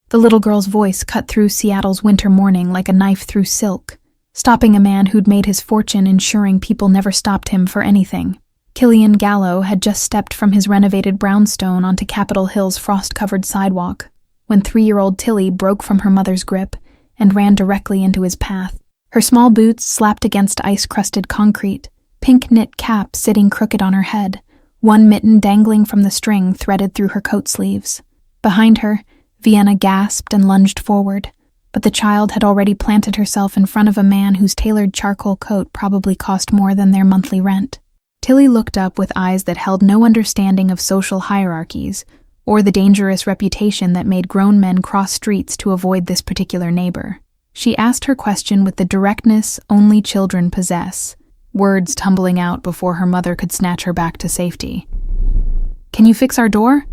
The little girl's voice cut through Seattle's winter morning like a knife through silk, stopping a man who'd made his fortune ensuring people never stopped him for anything. Killian Gallo had just stepped from his renovated brownstone onto Capitol Hill's frost-covered sidewalk when 3-year-old Tilly broke from her mother's grip and ran directly into his path. Her small boots slapped against ice-crusted concrete, pink knit cap sitting crooked on her head, one mitten dangling from the string threaded through her coat sleeves. Behind her, Vienna gasped and lunged forward, but the child had already planted herself in front of a man whose tailored charcoal coat probably cost more than their monthly rent. Tilly looked up with eyes that held no understanding of social hierarchies or the dangerous reputation that made grown men cross streets to avoid this particular neighbor. She asked her question with the directness only children possess, words tumbling out before her mother could snatch her back to safety. "Can you fix our door?"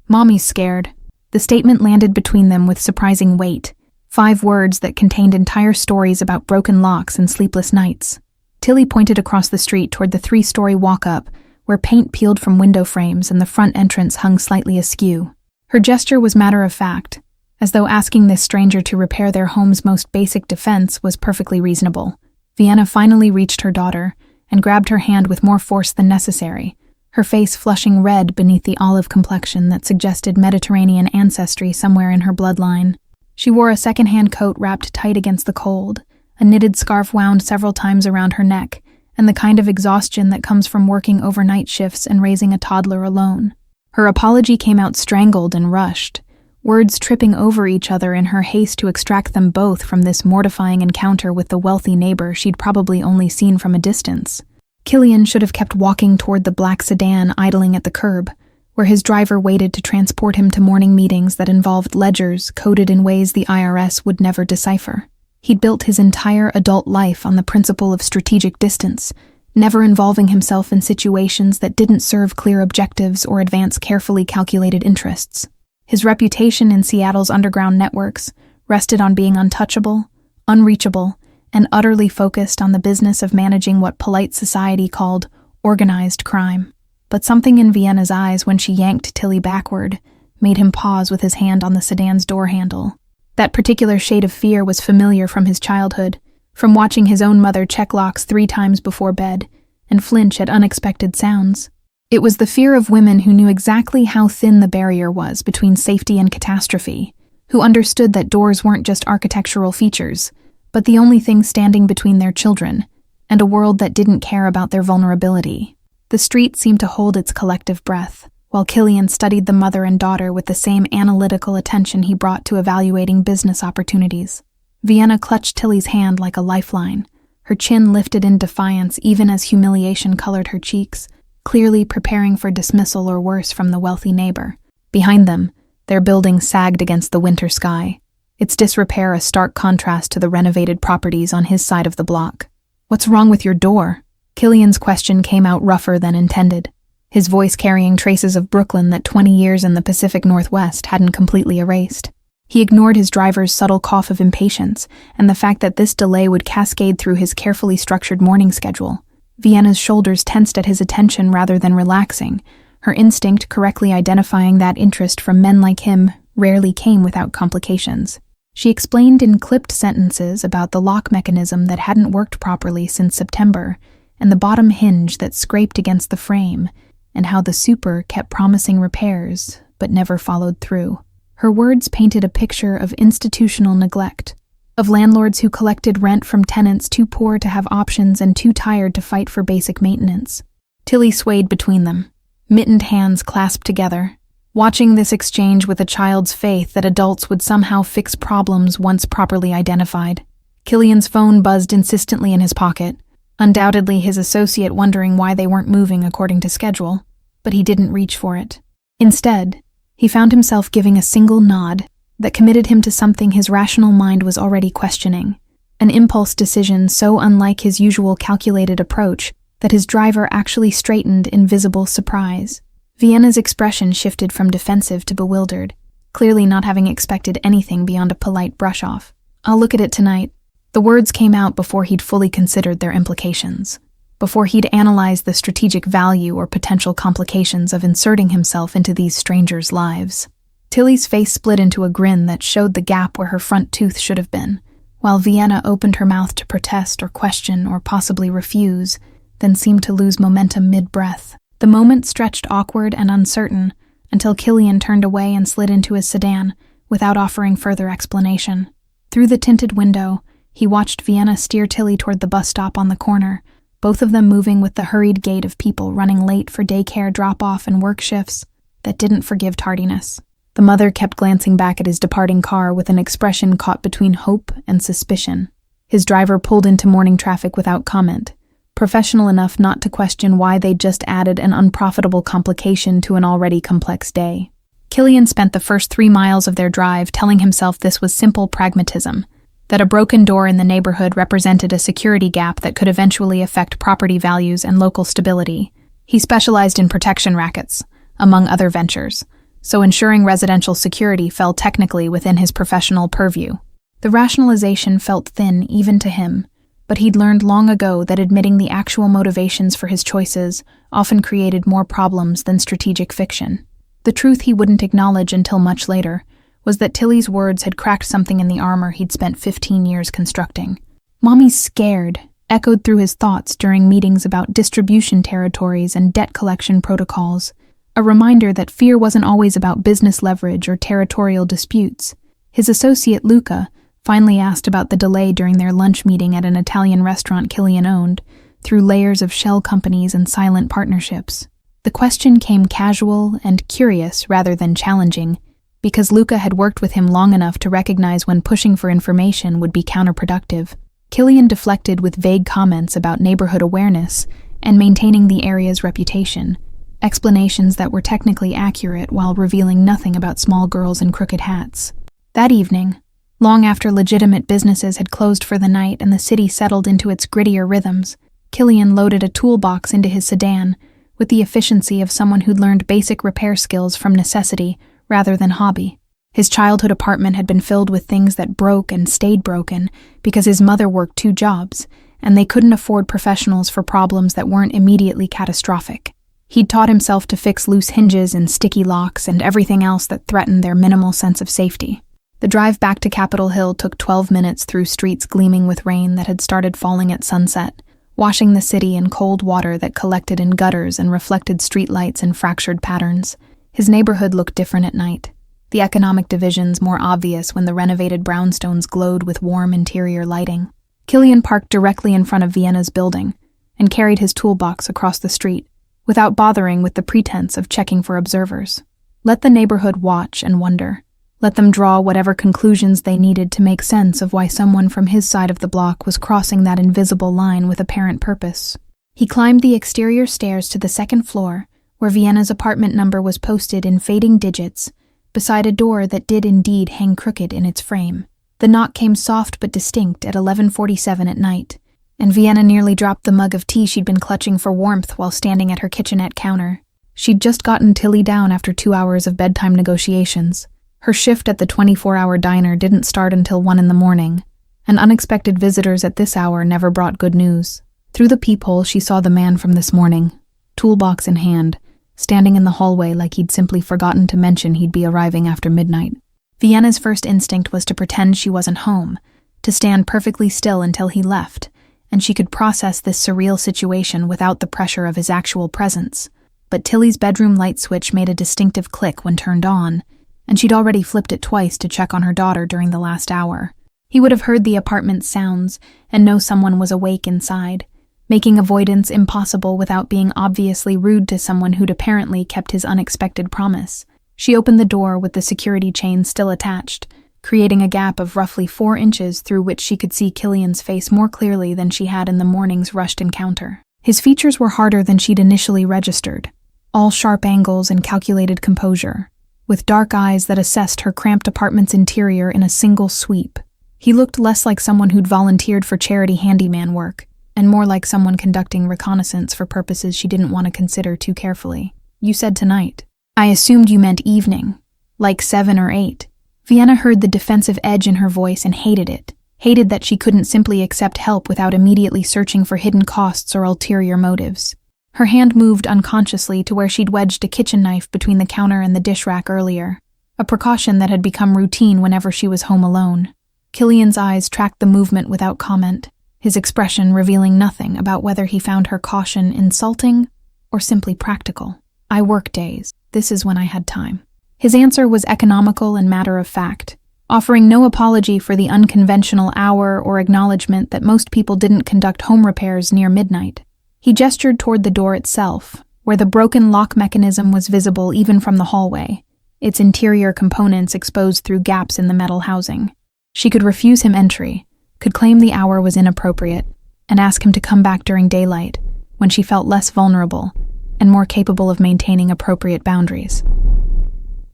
"Mommy's scared." The statement landed between them with surprising weight, 5 words that contained entire stories about broken locks and sleepless nights. Tilly pointed across the street toward the 3-story walk-up, where paint peeled from window frames and the front entrance hung slightly askew. Her gesture was matter-of-fact, as though asking this stranger to repair their home's most basic defense was perfectly reasonable. Vienna finally reached her daughter and grabbed her hand with more force than necessary, her face flushing red beneath the olive complexion that suggested Mediterranean ancestry somewhere in her bloodline. She wore a second-hand coat wrapped tight against the cold, a knitted scarf wound several times around her neck, and the kind of exhaustion that comes from working overnight shifts and raising a toddler alone. Her apology came out strangled and rushed, words tripping over each other in her haste to extract them both from this mortifying encounter with the wealthy neighbor she'd probably only seen from a distance. Killian should have kept walking toward the black sedan idling at the curb, where his driver waited to transport him to morning meetings that involved ledgers coded in ways the IRS would never decipher. He'd built his entire adult life on the principle of strategic distance, never involving himself in situations that didn't serve clear objectives or advance carefully calculated interests. His reputation in Seattle's underground networks rested on being untouchable, unreachable, and utterly focused on the business of managing what polite society called organized crime. But something in Vienna's eyes when she yanked Tilly backward made him pause with his hand on the sedan's door handle. That particular shade of fear was familiar from his childhood, from watching his own mother check locks 3 times before bed and flinch at unexpected sounds. It was the fear of women who knew exactly how thin the barrier was between safety and catastrophe, who understood that doors weren't just architectural features, but the only thing standing between their children and a world that didn't care about their vulnerability. The street seemed to hold its collective breath, while Killian studied the mother and daughter with the same analytical attention he brought to evaluating business opportunities. Vienna clutched Tilly's hand like a lifeline, her chin lifted in defiance even as humiliation colored her cheeks, clearly preparing for dismissal or worse from the wealthy neighbor. Behind them, their building sagged against the winter sky, its disrepair a stark contrast to the renovated properties on his side of the block. "What's wrong with your door?" Killian's question came out rougher than intended, his voice carrying traces of Brooklyn that 20 years in the Pacific Northwest hadn't completely erased. He ignored his driver's subtle cough of impatience and the fact that this delay would cascade through his carefully structured morning schedule. Vienna's shoulders tensed at his attention rather than relaxing, her instinct correctly identifying that interest from men like him rarely came without complications. She explained in clipped sentences about the lock mechanism that hadn't worked properly since September and the bottom hinge that scraped against the frame, and how the super kept promising repairs but never followed through. Her words painted a picture of institutional neglect, of landlords who collected rent from tenants too poor to have options and too tired to fight for basic maintenance. Tilly swayed between them, mittened hands clasped together, watching this exchange with a child's faith that adults would somehow fix problems once properly identified. Killian's phone buzzed insistently in his pocket, undoubtedly his associate wondering why they weren't moving according to schedule, but he didn't reach for it. Instead, he found himself giving a single nod that committed him to something his rational mind was already questioning, an impulse decision so unlike his usual calculated approach that his driver actually straightened in visible surprise. Vienna's expression shifted from defensive to bewildered, clearly not having expected anything beyond a polite brush-off. "I'll look at it tonight." The words came out before he'd fully considered their implications, before he'd analyzed the strategic value or potential complications of inserting himself into these strangers' lives. Tilly's face split into a grin that showed the gap where her front tooth should have been, while Vienna opened her mouth to protest or question or possibly refuse, then seemed to lose momentum mid-breath. The moment stretched awkward and uncertain until Killian turned away and slid into his sedan without offering further explanation. Through the tinted window, he watched Vienna steer Tilly toward the bus stop on the corner, both of them moving with the hurried gait of people running late for daycare drop-off and work shifts that didn't forgive tardiness. The mother kept glancing back at his departing car with an expression caught between hope and suspicion. His driver pulled into morning traffic without comment, professional enough not to question why they'd just added an unprofitable complication to an already complex day. Killian spent the first 3 miles of their drive telling himself this was simple pragmatism, that a broken door in the neighborhood represented a security gap that could eventually affect property values and local stability. He specialized in protection rackets, among other ventures, so ensuring residential security fell technically within his professional purview. The rationalization felt thin even to him, but he'd learned long ago that admitting the actual motivations for his choices often created more problems than strategic fiction. The truth he wouldn't acknowledge until much later was that Tilly's words had cracked something in the armor he'd spent 15 years constructing. "Mommy's scared," echoed through his thoughts during meetings about distribution territories and debt collection protocols, a reminder that fear wasn't always about business leverage or territorial disputes. His associate Luca finally asked about the delay during their lunch meeting at an Italian restaurant Killian owned, through layers of shell companies and silent partnerships. The question came casual and curious rather than challenging, because Luca had worked with him long enough to recognize when pushing for information would be counterproductive. Killian deflected with vague comments about neighborhood awareness and maintaining the area's reputation, explanations that were technically accurate while revealing nothing about small girls in crooked hats. That evening, long after legitimate businesses had closed for the night and the city settled into its grittier rhythms, Killian loaded a toolbox into his sedan with the efficiency of someone who'd learned basic repair skills from necessity rather than hobby. His childhood apartment had been filled with things that broke and stayed broken because his mother worked 2 jobs, and they couldn't afford professionals for problems that weren't immediately catastrophic. He'd taught himself to fix loose hinges and sticky locks and everything else that threatened their minimal sense of safety. The drive back to Capitol Hill took 12 minutes through streets gleaming with rain that had started falling at sunset, washing the city in cold water that collected in gutters and reflected streetlights in fractured patterns. His neighborhood looked different at night, the economic divisions more obvious when the renovated brownstones glowed with warm interior lighting. Killian parked directly in front of Vienna's building and carried his toolbox across the street, without bothering with the pretense of checking for observers. Let the neighborhood watch and wonder. Let them draw whatever conclusions they needed to make sense of why someone from his side of the block was crossing that invisible line with apparent purpose. He climbed the exterior stairs to the 2nd floor, where Vienna's apartment number was posted in fading digits, beside a door that did indeed hang crooked in its frame. The knock came soft but distinct at 11:47 at night, and Vienna nearly dropped the mug of tea she'd been clutching for warmth while standing at her kitchenette counter. She'd just gotten Tilly down after 2 hours of bedtime negotiations. Her shift at the 24-hour diner didn't start until 1 in the morning, and unexpected visitors at this hour never brought good news. Through the peephole, she saw the man from this morning, toolbox in hand, standing in the hallway like he'd simply forgotten to mention he'd be arriving after midnight. Vienna's first instinct was to pretend she wasn't home, to stand perfectly still until he left, and she could process this surreal situation without the pressure of his actual presence. But Tilly's bedroom light switch made a distinctive click when turned on, and she'd already flipped it twice to check on her daughter during the last hour. He would have heard the apartment's sounds and know someone was awake inside, making avoidance impossible without being obviously rude to someone who'd apparently kept his unexpected promise. She opened the door with the security chain still attached, creating a gap of roughly 4 inches through which she could see Killian's face more clearly than she had in the morning's rushed encounter. His features were harder than she'd initially registered, all sharp angles and calculated composure, with dark eyes that assessed her cramped apartment's interior in a single sweep. He looked less like someone who'd volunteered for charity handyman work, and more like someone conducting reconnaissance for purposes she didn't want to consider too carefully. "You said tonight." "I assumed you meant evening, like 7 or 8. Vienna heard the defensive edge in her voice and hated it, hated that she couldn't simply accept help without immediately searching for hidden costs or ulterior motives. Her hand moved unconsciously to where she'd wedged a kitchen knife between the counter and the dish rack earlier. a precaution that had become routine whenever she was home alone. Killian's eyes tracked the movement without comment, his expression revealing nothing about whether he found her caution insulting or simply practical. "I work days. This is when I had time." His answer was economical and matter-of-fact, offering no apology for the unconventional hour or acknowledgement that most people didn't conduct home repairs near midnight. He gestured toward the door itself, where the broken lock mechanism was visible even from the hallway, its interior components exposed through gaps in the metal housing. She could refuse him entry, could claim the hour was inappropriate, and ask him to come back during daylight, when she felt less vulnerable and more capable of maintaining appropriate boundaries.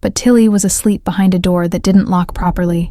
But Tilly was asleep behind a door that didn't lock properly,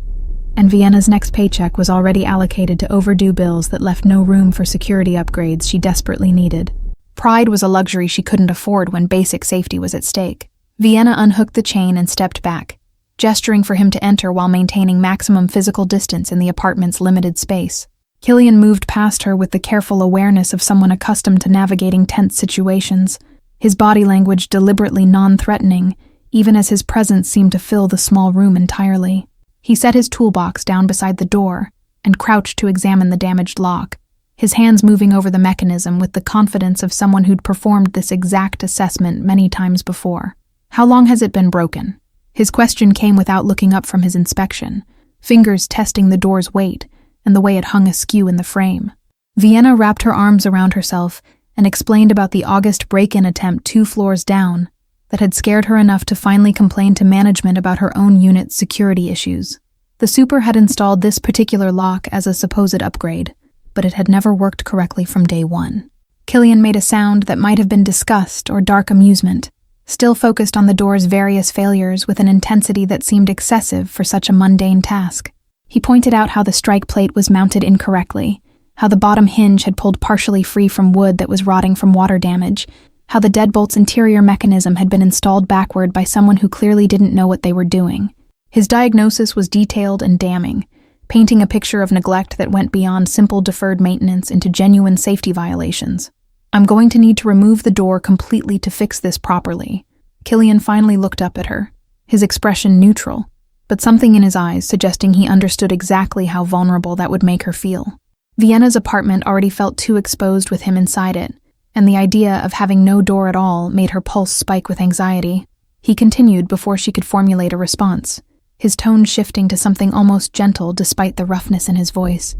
and Vienna's next paycheck was already allocated to overdue bills that left no room for security upgrades she desperately needed. Pride was a luxury she couldn't afford when basic safety was at stake. Vienna unhooked the chain and stepped back, gesturing for him to enter while maintaining maximum physical distance in the apartment's limited space. Killian moved past her with the careful awareness of someone accustomed to navigating tense situations, his body language deliberately non-threatening, even as his presence seemed to fill the small room entirely. He set his toolbox down beside the door and crouched to examine the damaged lock, his hands moving over the mechanism with the confidence of someone who'd performed this exact assessment many times before. "How long has it been broken?" His question came without looking up from his inspection, fingers testing the door's weight and the way it hung askew in the frame. Vienna wrapped her arms around herself and explained about the August break-in attempt 2 floors down that had scared her enough to finally complain to management about her own unit's security issues. The super had installed this particular lock as a supposed upgrade, but it had never worked correctly from day one. Killian made a sound that might have been disgust or dark amusement, still focused on the door's various failures with an intensity that seemed excessive for such a mundane task. He pointed out how the strike plate was mounted incorrectly, how the bottom hinge had pulled partially free from wood that was rotting from water damage, how the deadbolt's interior mechanism had been installed backward by someone who clearly didn't know what they were doing. His diagnosis was detailed and damning, painting a picture of neglect that went beyond simple deferred maintenance into genuine safety violations. "I'm going to need to remove the door completely to fix this properly." Killian finally looked up at her, his expression neutral, but something in his eyes suggesting he understood exactly how vulnerable that would make her feel. Vienna's apartment already felt too exposed with him inside it, and the idea of having no door at all made her pulse spike with anxiety. He continued before she could formulate a response, his tone shifting to something almost gentle despite the roughness in his voice.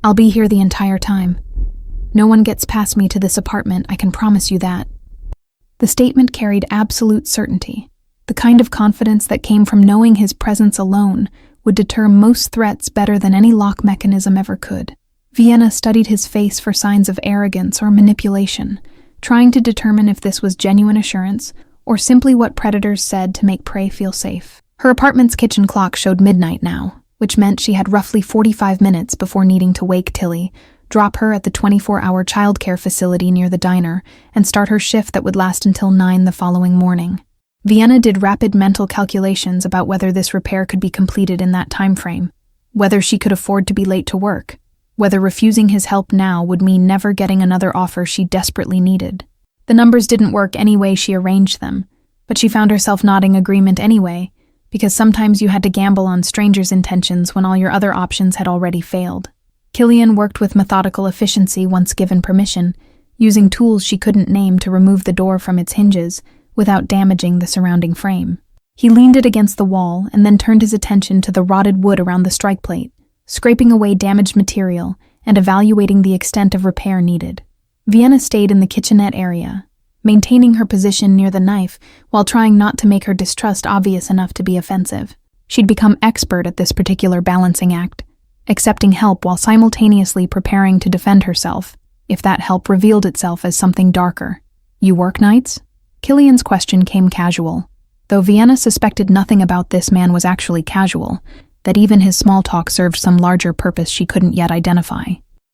"I'll be here the entire time. No one gets past me to this apartment, I can promise you that." The statement carried absolute certainty, the kind of confidence that came from knowing his presence alone would deter most threats better than any lock mechanism ever could. Vienna studied his face for signs of arrogance or manipulation, trying to determine if this was genuine assurance or simply what predators said to make prey feel safe. Her apartment's kitchen clock showed midnight now, which meant she had roughly 45 minutes before needing to wake Tilly, drop her at the 24-hour childcare facility near the diner, and start her shift that would last until 9 the following morning. Vienna did rapid mental calculations about whether this repair could be completed in that time frame, whether she could afford to be late to work, whether refusing his help now would mean never getting another offer she desperately needed. The numbers didn't work any way she arranged them, but she found herself nodding agreement anyway, because sometimes you had to gamble on strangers' intentions when all your other options had already failed. Killian worked with methodical efficiency once given permission, using tools she couldn't name to remove the door from its hinges without damaging the surrounding frame. He leaned it against the wall and then turned his attention to the rotted wood around the strike plate, scraping away damaged material and evaluating the extent of repair needed. Vienna stayed in the kitchenette area, maintaining her position near the knife while trying not to make her distrust obvious enough to be offensive. She'd become expert at this particular balancing act, accepting help while simultaneously preparing to defend herself, if that help revealed itself as something darker. "You work nights?" Killian's question came casual, though Vienna suspected nothing about this man was actually casual, that even his small talk served some larger purpose she couldn't yet identify.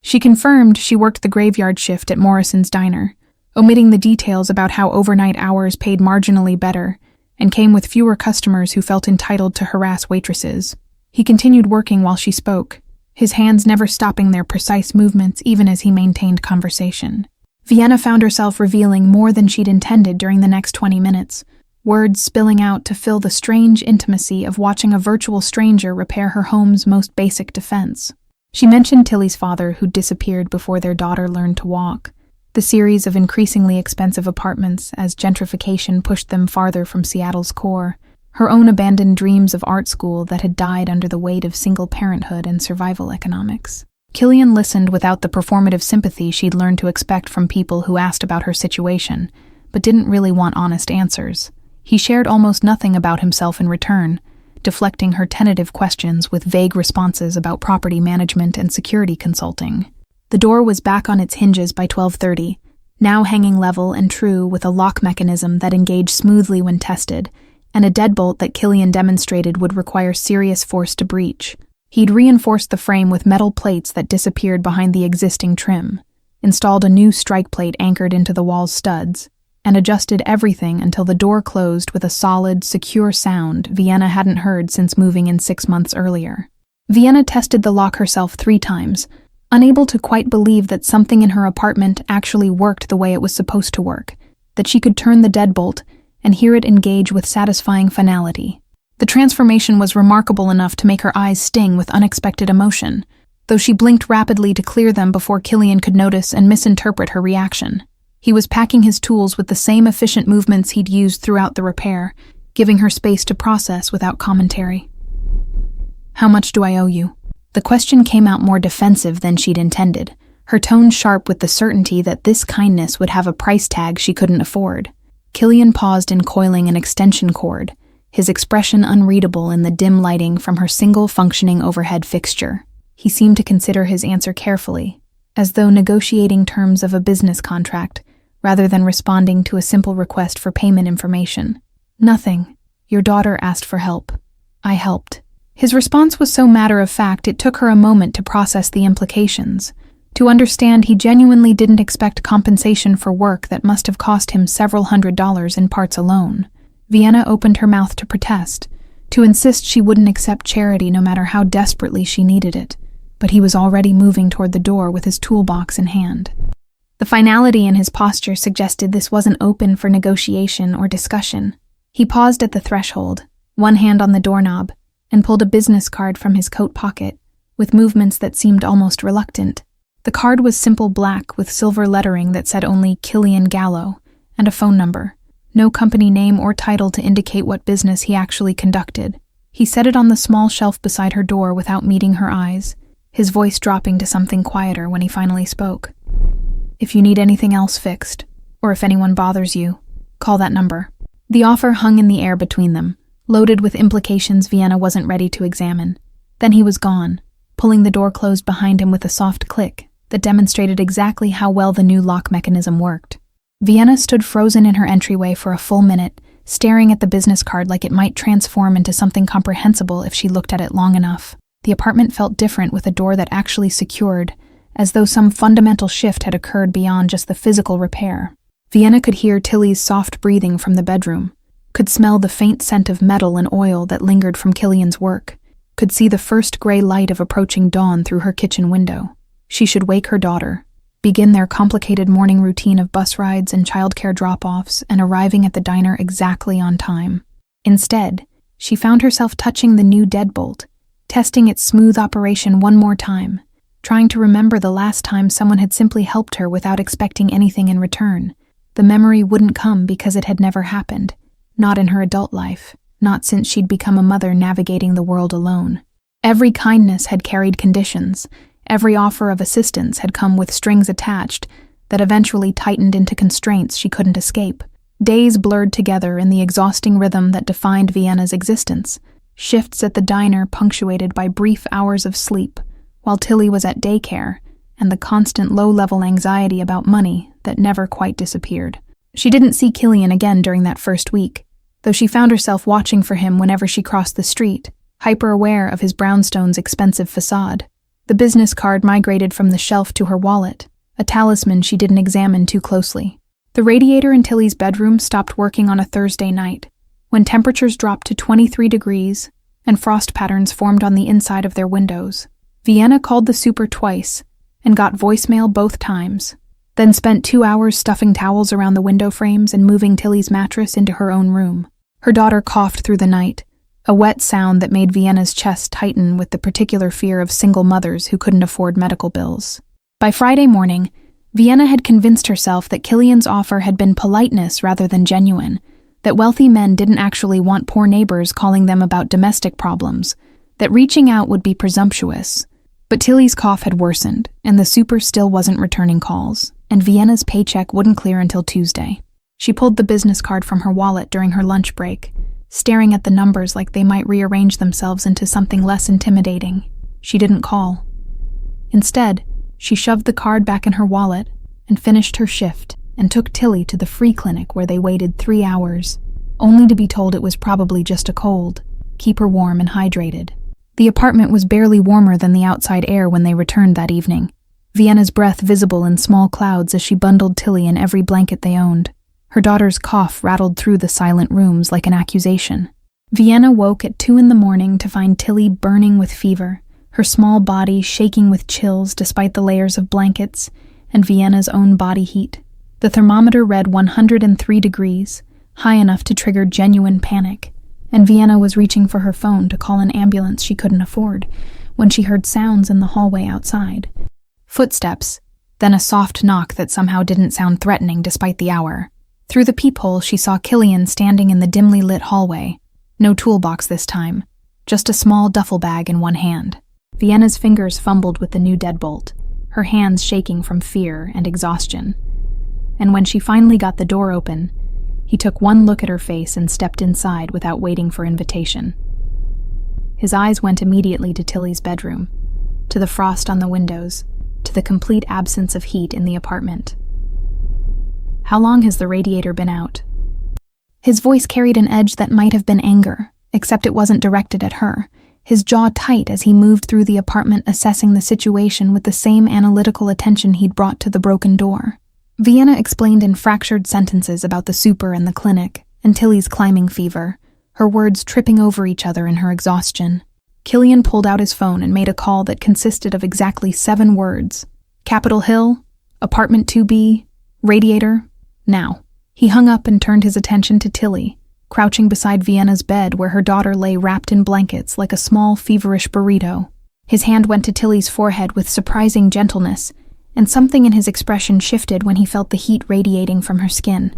She confirmed she worked the graveyard shift at Morrison's diner, omitting the details about how overnight hours paid marginally better and came with fewer customers who felt entitled to harass waitresses. He continued working while she spoke, his hands never stopping their precise movements even as he maintained conversation. Vienna found herself revealing more than she'd intended during the next 20 minutes, words spilling out to fill the strange intimacy of watching a virtual stranger repair her home's most basic defense. She mentioned Tilly's father, who'd disappeared before their daughter learned to walk, the series of increasingly expensive apartments as gentrification pushed them farther from Seattle's core, her own abandoned dreams of art school that had died under the weight of single parenthood and survival economics. Killian listened without the performative sympathy she'd learned to expect from people who asked about her situation, but didn't really want honest answers. He shared almost nothing about himself in return, deflecting her tentative questions with vague responses about property management and security consulting. The door was back on its hinges by 12:30, now hanging level and true with a lock mechanism that engaged smoothly when tested, and a deadbolt that Killian demonstrated would require serious force to breach. He'd reinforced the frame with metal plates that disappeared behind the existing trim, installed a new strike plate anchored into the wall's studs, and adjusted everything until the door closed with a solid, secure sound Vienna hadn't heard since moving in 6 months earlier. Vienna tested the lock herself 3 times, unable to quite believe that something in her apartment actually worked the way it was supposed to work, that she could turn the deadbolt and hear it engage with satisfying finality. The transformation was remarkable enough to make her eyes sting with unexpected emotion, though she blinked rapidly to clear them before Killian could notice and misinterpret her reaction. He was packing his tools with the same efficient movements he'd used throughout the repair, giving her space to process without commentary. "How much do I owe you?" The question came out more defensive than she'd intended, her tone sharp with the certainty that this kindness would have a price tag she couldn't afford. Killian paused in coiling an extension cord, his expression unreadable in the dim lighting from her single functioning overhead fixture. He seemed to consider his answer carefully, as though negotiating terms of a business contract, rather than responding to a simple request for payment information. "Nothing. Your daughter asked for help. I helped." His response was so matter-of-fact it took her a moment to process the implications, to understand he genuinely didn't expect compensation for work that must have cost him several $100s in parts alone. Vienna opened her mouth to protest, to insist she wouldn't accept charity no matter how desperately she needed it, but he was already moving toward the door with his toolbox in hand. The finality in his posture suggested this wasn't open for negotiation or discussion. He paused at the threshold, one hand on the doorknob, and pulled a business card from his coat pocket, with movements that seemed almost reluctant. The card was simple black with silver lettering that said only Killian Gallo, and a phone number. No company name or title to indicate what business he actually conducted. He set it on the small shelf beside her door without meeting her eyes, his voice dropping to something quieter when he finally spoke. "If you need anything else fixed, or if anyone bothers you, call that number." The offer hung in the air between them, loaded with implications Vienna wasn't ready to examine. Then he was gone, pulling the door closed behind him with a soft click that demonstrated exactly how well the new lock mechanism worked. Vienna stood frozen in her entryway for a full minute, staring at the business card like it might transform into something comprehensible if she looked at it long enough. The apartment felt different with a door that actually secured, as though some fundamental shift had occurred beyond just the physical repair. Vienna could hear Tilly's soft breathing from the bedroom, could smell the faint scent of metal and oil that lingered from Killian's work, could see the first gray light of approaching dawn through her kitchen window. She should wake her daughter, begin their complicated morning routine of bus rides and childcare drop-offs and arriving at the diner exactly on time. Instead, she found herself touching the new deadbolt, testing its smooth operation one more time, trying to remember the last time someone had simply helped her without expecting anything in return. The memory wouldn't come because it had never happened, not in her adult life, not since she'd become a mother navigating the world alone. Every kindness had carried conditions, every offer of assistance had come with strings attached that eventually tightened into constraints she couldn't escape. Days blurred together in the exhausting rhythm that defined Vienna's existence, shifts at the diner punctuated by brief hours of sleep, while Tilly was at daycare, and the constant low-level anxiety about money that never quite disappeared. She didn't see Killian again during that first week, though she found herself watching for him whenever she crossed the street, hyper-aware of his brownstone's expensive facade. The business card migrated from the shelf to her wallet, a talisman she didn't examine too closely. The radiator in Tilly's bedroom stopped working on a Thursday night, when temperatures dropped to 23 degrees and frost patterns formed on the inside of their windows. Vienna called the super twice and got voicemail both times, then spent 2 hours stuffing towels around the window frames and moving Tilly's mattress into her own room. Her daughter coughed through the night, a wet sound that made Vienna's chest tighten with the particular fear of single mothers who couldn't afford medical bills. By Friday morning, Vienna had convinced herself that Killian's offer had been politeness rather than genuine, that wealthy men didn't actually want poor neighbors calling them about domestic problems, that reaching out would be presumptuous. But Tilly's cough had worsened, and the super still wasn't returning calls, and Vienna's paycheck wouldn't clear until Tuesday. She pulled the business card from her wallet during her lunch break, staring at the numbers like they might rearrange themselves into something less intimidating. She didn't call. Instead, she shoved the card back in her wallet and finished her shift and took Tilly to the free clinic where they waited 3 hours, only to be told it was probably just a cold. Keep her warm and hydrated. The apartment was barely warmer than the outside air when they returned that evening, Vienna's breath visible in small clouds as she bundled Tilly in every blanket they owned. Her daughter's cough rattled through the silent rooms like an accusation. Vienna woke at 2 a.m. to find Tilly burning with fever, her small body shaking with chills despite the layers of blankets, and Vienna's own body heat. The thermometer read 103 degrees, high enough to trigger genuine panic, and Vienna was reaching for her phone to call an ambulance she couldn't afford when she heard sounds in the hallway outside. Footsteps, then a soft knock that somehow didn't sound threatening despite the hour. Through the peephole, she saw Killian standing in the dimly lit hallway. No toolbox this time, just a small duffel bag in one hand. Vienna's fingers fumbled with the new deadbolt, her hands shaking from fear and exhaustion. And when she finally got the door open, he took one look at her face and stepped inside without waiting for invitation. His eyes went immediately to Tilly's bedroom, to the frost on the windows, to the complete absence of heat in the apartment. "How long has the radiator been out?" His voice carried an edge that might have been anger, except it wasn't directed at her, his jaw tight as he moved through the apartment assessing the situation with the same analytical attention he'd brought to the broken door. Vienna explained in fractured sentences about the super and the clinic, and Tilly's climbing fever, her words tripping over each other in her exhaustion. Killian pulled out his phone and made a call that consisted of exactly 7 words. Capitol Hill, apartment 2B, radiator, now. He hung up and turned his attention to Tilly, crouching beside Vienna's bed where her daughter lay wrapped in blankets like a small, feverish burrito. His hand went to Tilly's forehead with surprising gentleness, and something in his expression shifted when he felt the heat radiating from her skin.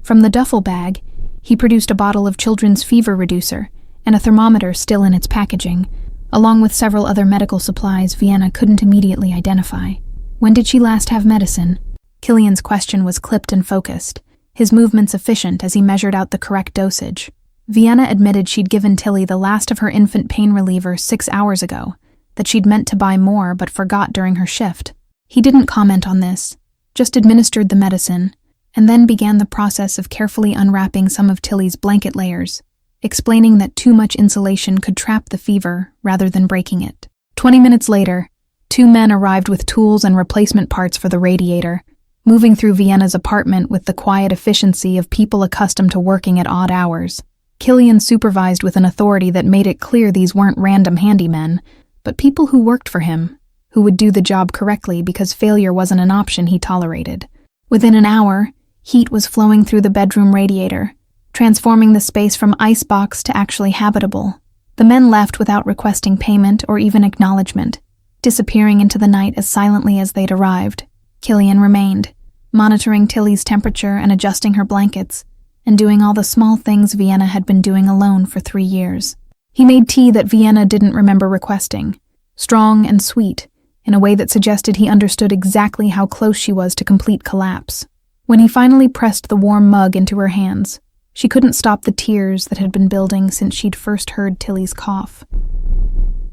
From the duffel bag, he produced a bottle of children's fever reducer and a thermometer still in its packaging, along with several other medical supplies Vienna couldn't immediately identify. When did she last have medicine? Killian's question was clipped and focused, his movements efficient as he measured out the correct dosage. Vienna admitted she'd given Tilly the last of her infant pain reliever 6 hours ago, that she'd meant to buy more but forgot during her shift. He didn't comment on this, just administered the medicine, and then began the process of carefully unwrapping some of Tilly's blanket layers, explaining that too much insulation could trap the fever rather than breaking it. 20 minutes later, 2 men arrived with tools and replacement parts for the radiator, moving through Vienna's apartment with the quiet efficiency of people accustomed to working at odd hours. Killian supervised with an authority that made it clear these weren't random handymen, but people who worked for him, who would do the job correctly because failure wasn't an option he tolerated. Within an hour, heat was flowing through the bedroom radiator, transforming the space from icebox to actually habitable. The men left without requesting payment or even acknowledgement, disappearing into the night as silently as they'd arrived. Killian remained, monitoring Tilly's temperature and adjusting her blankets, and doing all the small things Vienna had been doing alone for 3 years. He made tea that Vienna didn't remember requesting, strong and sweet, in a way that suggested he understood exactly how close she was to complete collapse. When he finally pressed the warm mug into her hands, she couldn't stop the tears that had been building since she'd first heard Tilly's cough.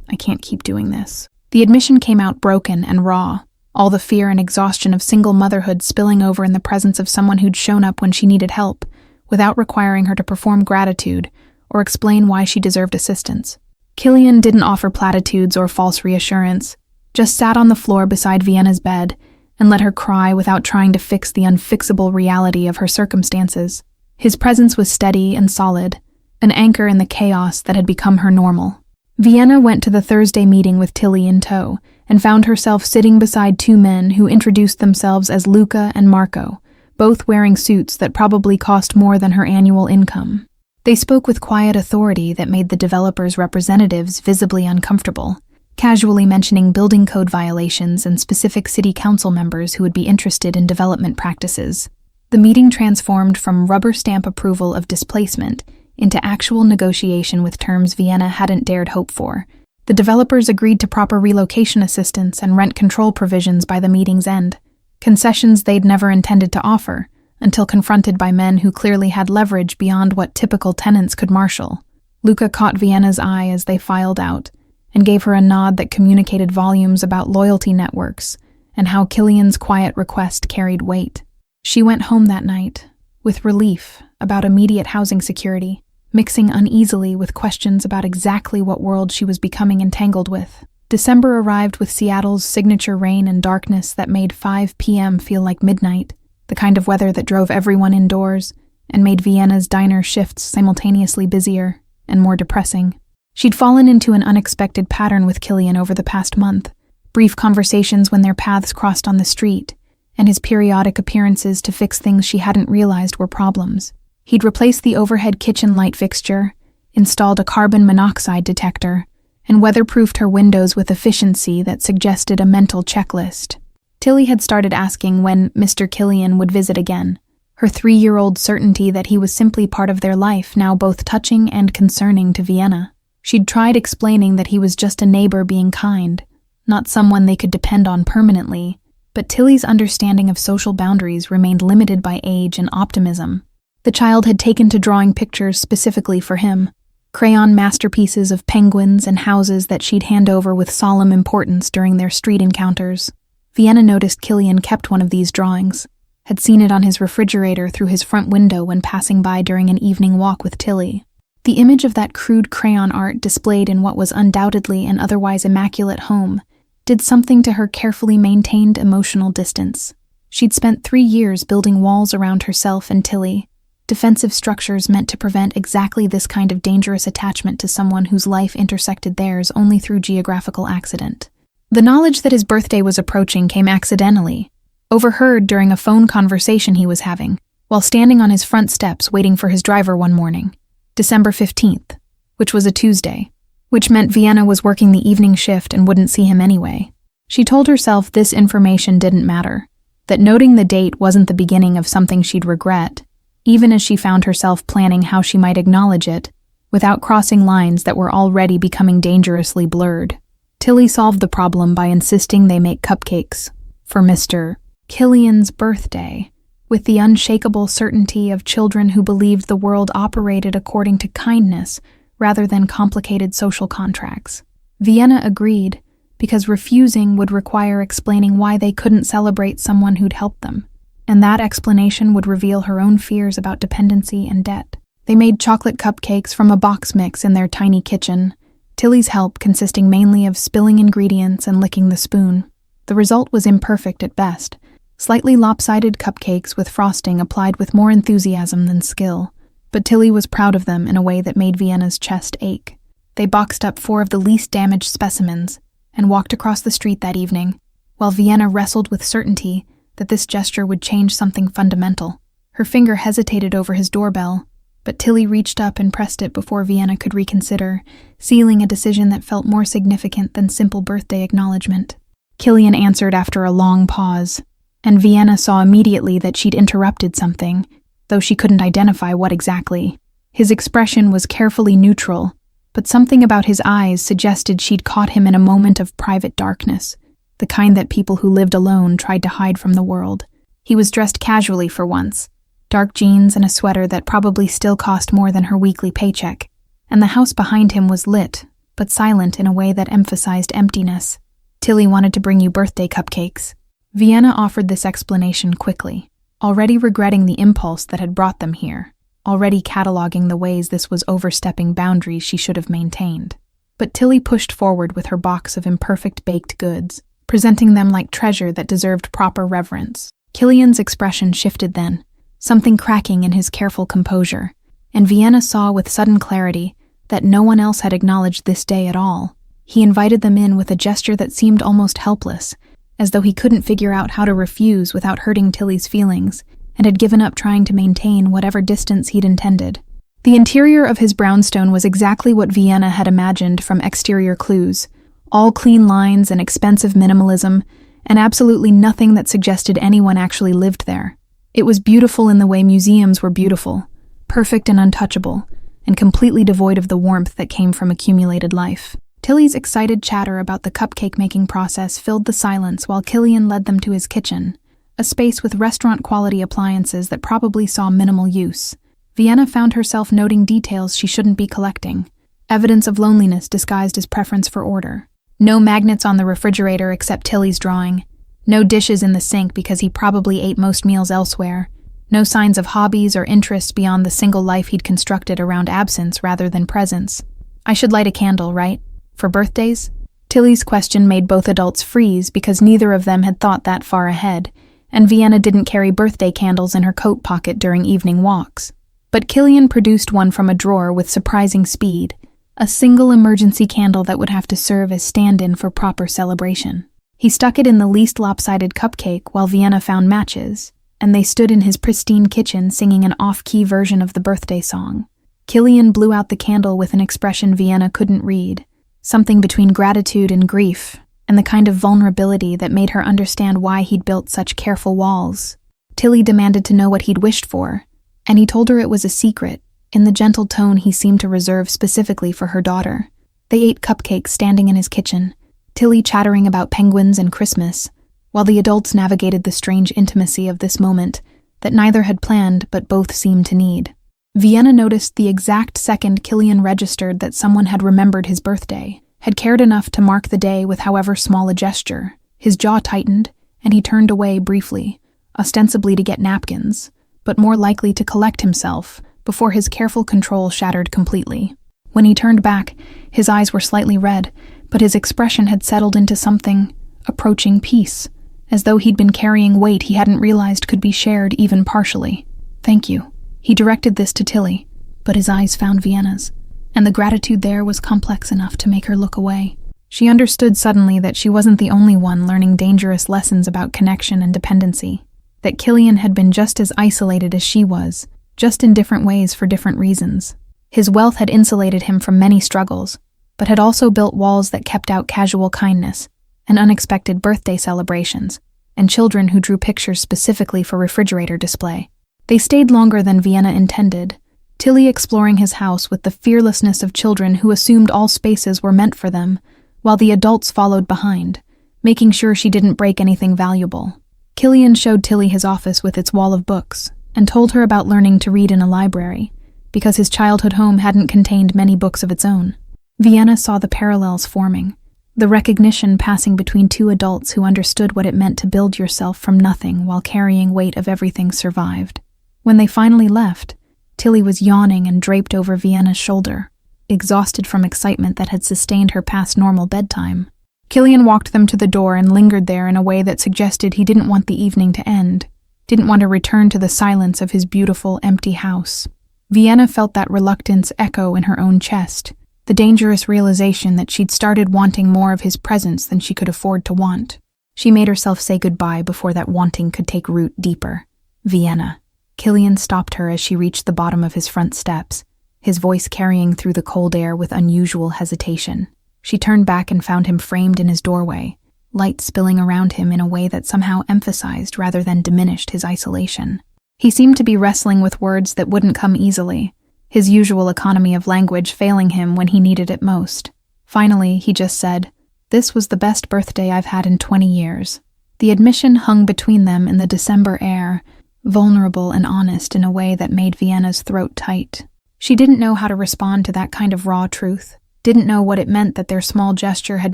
"I can't keep doing this." The admission came out broken and raw, all the fear and exhaustion of single motherhood spilling over in the presence of someone who'd shown up when she needed help, without requiring her to perform gratitude or explain why she deserved assistance. Killian didn't offer platitudes or false reassurance, just sat on the floor beside Vienna's bed and let her cry without trying to fix the unfixable reality of her circumstances. His presence was steady and solid, an anchor in the chaos that had become her normal. Vienna went to the Thursday meeting with Tilly in tow and found herself sitting beside 2 men who introduced themselves as Luca and Marco, both wearing suits that probably cost more than her annual income. They spoke with quiet authority that made the developers' representatives visibly uncomfortable, casually mentioning building code violations and specific city council members who would be interested in development practices. The meeting transformed from rubber stamp approval of displacement into actual negotiation with terms Vienna hadn't dared hope for. The developers agreed to proper relocation assistance and rent control provisions by the meeting's end, concessions they'd never intended to offer, until confronted by men who clearly had leverage beyond what typical tenants could marshal. Luca caught Vienna's eye as they filed out, and gave her a nod that communicated volumes about loyalty networks and how Killian's quiet request carried weight. She went home that night, with relief about immediate housing security, mixing uneasily with questions about exactly what world she was becoming entangled with. December arrived with Seattle's signature rain and darkness that made 5 p.m. feel like midnight, the kind of weather that drove everyone indoors and made Vienna's diner shifts simultaneously busier and more depressing. She'd fallen into an unexpected pattern with Killian over the past month, brief conversations when their paths crossed on the street, and his periodic appearances to fix things she hadn't realized were problems. He'd replaced the overhead kitchen light fixture, installed a carbon monoxide detector, and weatherproofed her windows with efficiency that suggested a mental checklist. Tilly had started asking when Mr. Killian would visit again, her 3-year-old certainty that he was simply part of their life now both touching and concerning to Vienna. She'd tried explaining that he was just a neighbor being kind, not someone they could depend on permanently, but Tilly's understanding of social boundaries remained limited by age and optimism. The child had taken to drawing pictures specifically for him, crayon masterpieces of penguins and houses that she'd hand over with solemn importance during their street encounters. Vienna noticed Killian kept one of these drawings, had seen it on his refrigerator through his front window when passing by during an evening walk with Tilly. The image of that crude crayon art displayed in what was undoubtedly an otherwise immaculate home did something to her carefully maintained emotional distance. She'd spent 3 years building walls around herself and Tilly, defensive structures meant to prevent exactly this kind of dangerous attachment to someone whose life intersected theirs only through geographical accident. The knowledge that his birthday was approaching came accidentally, overheard during a phone conversation he was having, while standing on his front steps waiting for his driver one morning, December 15th, which was a Tuesday, which meant Vienna was working the evening shift and wouldn't see him anyway. She told herself this information didn't matter, that noting the date wasn't the beginning of something she'd regret, even as she found herself planning how she might acknowledge it, without crossing lines that were already becoming dangerously blurred. Tilly solved the problem by insisting they make cupcakes for Mr. Killian's birthday, with the unshakable certainty of children who believed the world operated according to kindness rather than complicated social contracts. Vienna agreed, because refusing would require explaining why they couldn't celebrate someone who'd helped them, and that explanation would reveal her own fears about dependency and debt. They made chocolate cupcakes from a box mix in their tiny kitchen, Tilly's help consisting mainly of spilling ingredients and licking the spoon. The result was imperfect at best, slightly lopsided cupcakes with frosting applied with more enthusiasm than skill, but Tilly was proud of them in a way that made Vienna's chest ache. They boxed up 4 of the least damaged specimens and walked across the street that evening, while Vienna wrestled with certainty that this gesture would change something fundamental. Her finger hesitated over his doorbell, but Tilly reached up and pressed it before Vienna could reconsider, sealing a decision that felt more significant than simple birthday acknowledgement. Killian answered after a long pause, and Vienna saw immediately that she'd interrupted something, though she couldn't identify what exactly. His expression was carefully neutral, but something about his eyes suggested she'd caught him in a moment of private darkness, the kind that people who lived alone tried to hide from the world. He was dressed casually for once, dark jeans and a sweater that probably still cost more than her weekly paycheck, and the house behind him was lit, but silent in a way that emphasized emptiness. Tilly wanted to bring you birthday cupcakes. Vienna offered this explanation quickly, already regretting the impulse that had brought them here, already cataloging the ways this was overstepping boundaries she should have maintained. But Tilly pushed forward with her box of imperfect baked goods, presenting them like treasure that deserved proper reverence. Killian's expression shifted then, something cracking in his careful composure, and Vienna saw with sudden clarity that no one else had acknowledged this day at all. He invited them in with a gesture that seemed almost helpless, as though he couldn't figure out how to refuse without hurting Tilly's feelings, and had given up trying to maintain whatever distance he'd intended. The interior of his brownstone was exactly what Vienna had imagined from exterior clues, all clean lines and expensive minimalism, and absolutely nothing that suggested anyone actually lived there. It was beautiful in the way museums were beautiful, perfect and untouchable, and completely devoid of the warmth that came from accumulated life. Tilly's excited chatter about the cupcake-making process filled the silence while Killian led them to his kitchen, a space with restaurant-quality appliances that probably saw minimal use. Vienna found herself noting details she shouldn't be collecting, evidence of loneliness disguised as preference for order. No magnets on the refrigerator except Tilly's drawing, no dishes in the sink because he probably ate most meals elsewhere, no signs of hobbies or interests beyond the single life he'd constructed around absence rather than presence. I should light a candle, right? For birthdays? Tilly's question made both adults freeze because neither of them had thought that far ahead, and Vienna didn't carry birthday candles in her coat pocket during evening walks. But Killian produced one from a drawer with surprising speed, a single emergency candle that would have to serve as stand-in for proper celebration. He stuck it in the least lopsided cupcake while Vienna found matches, and they stood in his pristine kitchen singing an off-key version of the birthday song. Killian blew out the candle with an expression Vienna couldn't read, something between gratitude and grief, and the kind of vulnerability that made her understand why he'd built such careful walls. Tilly demanded to know what he'd wished for, and he told her it was a secret, in the gentle tone he seemed to reserve specifically for her daughter. They ate cupcakes standing in his kitchen, Tilly chattering about penguins and Christmas, while the adults navigated the strange intimacy of this moment that neither had planned but both seemed to need. Vienna noticed the exact second Killian registered that someone had remembered his birthday, had cared enough to mark the day with however small a gesture. His jaw tightened, and he turned away briefly, ostensibly to get napkins, but more likely to collect himself before his careful control shattered completely. When he turned back, his eyes were slightly red, but his expression had settled into something approaching peace, as though he'd been carrying weight he hadn't realized could be shared even partially. "Thank you." He directed this to Tilly, but his eyes found Vienna's, and the gratitude there was complex enough to make her look away. She understood suddenly that she wasn't the only one learning dangerous lessons about connection and dependency, that Killian had been just as isolated as she was, just in different ways for different reasons. His wealth had insulated him from many struggles, but had also built walls that kept out casual kindness and unexpected birthday celebrations, and children who drew pictures specifically for refrigerator display. They stayed longer than Vienna intended, Tilly exploring his house with the fearlessness of children who assumed all spaces were meant for them, while the adults followed behind, making sure she didn't break anything valuable. Killian showed Tilly his office with its wall of books, and told her about learning to read in a library, because his childhood home hadn't contained many books of its own. Vienna saw the parallels forming, the recognition passing between two adults who understood what it meant to build yourself from nothing while carrying weight of everything survived. When they finally left, Tilly was yawning and draped over Vienna's shoulder, exhausted from excitement that had sustained her past normal bedtime. Killian walked them to the door and lingered there in a way that suggested he didn't want the evening to end, didn't want to return to the silence of his beautiful, empty house. Vienna felt that reluctance echo in her own chest, the dangerous realization that she'd started wanting more of his presence than she could afford to want. She made herself say goodbye before that wanting could take root deeper. "Vienna." Killian stopped her as she reached the bottom of his front steps, his voice carrying through the cold air with unusual hesitation. She turned back and found him framed in his doorway, light spilling around him in a way that somehow emphasized rather than diminished his isolation. He seemed to be wrestling with words that wouldn't come easily, his usual economy of language failing him when he needed it most. Finally, he just said, "This was the best birthday I've had in 20 years. The admission hung between them in the December air, vulnerable and honest in a way that made Vienna's throat tight. She didn't know how to respond to that kind of raw truth, didn't know what it meant that their small gesture had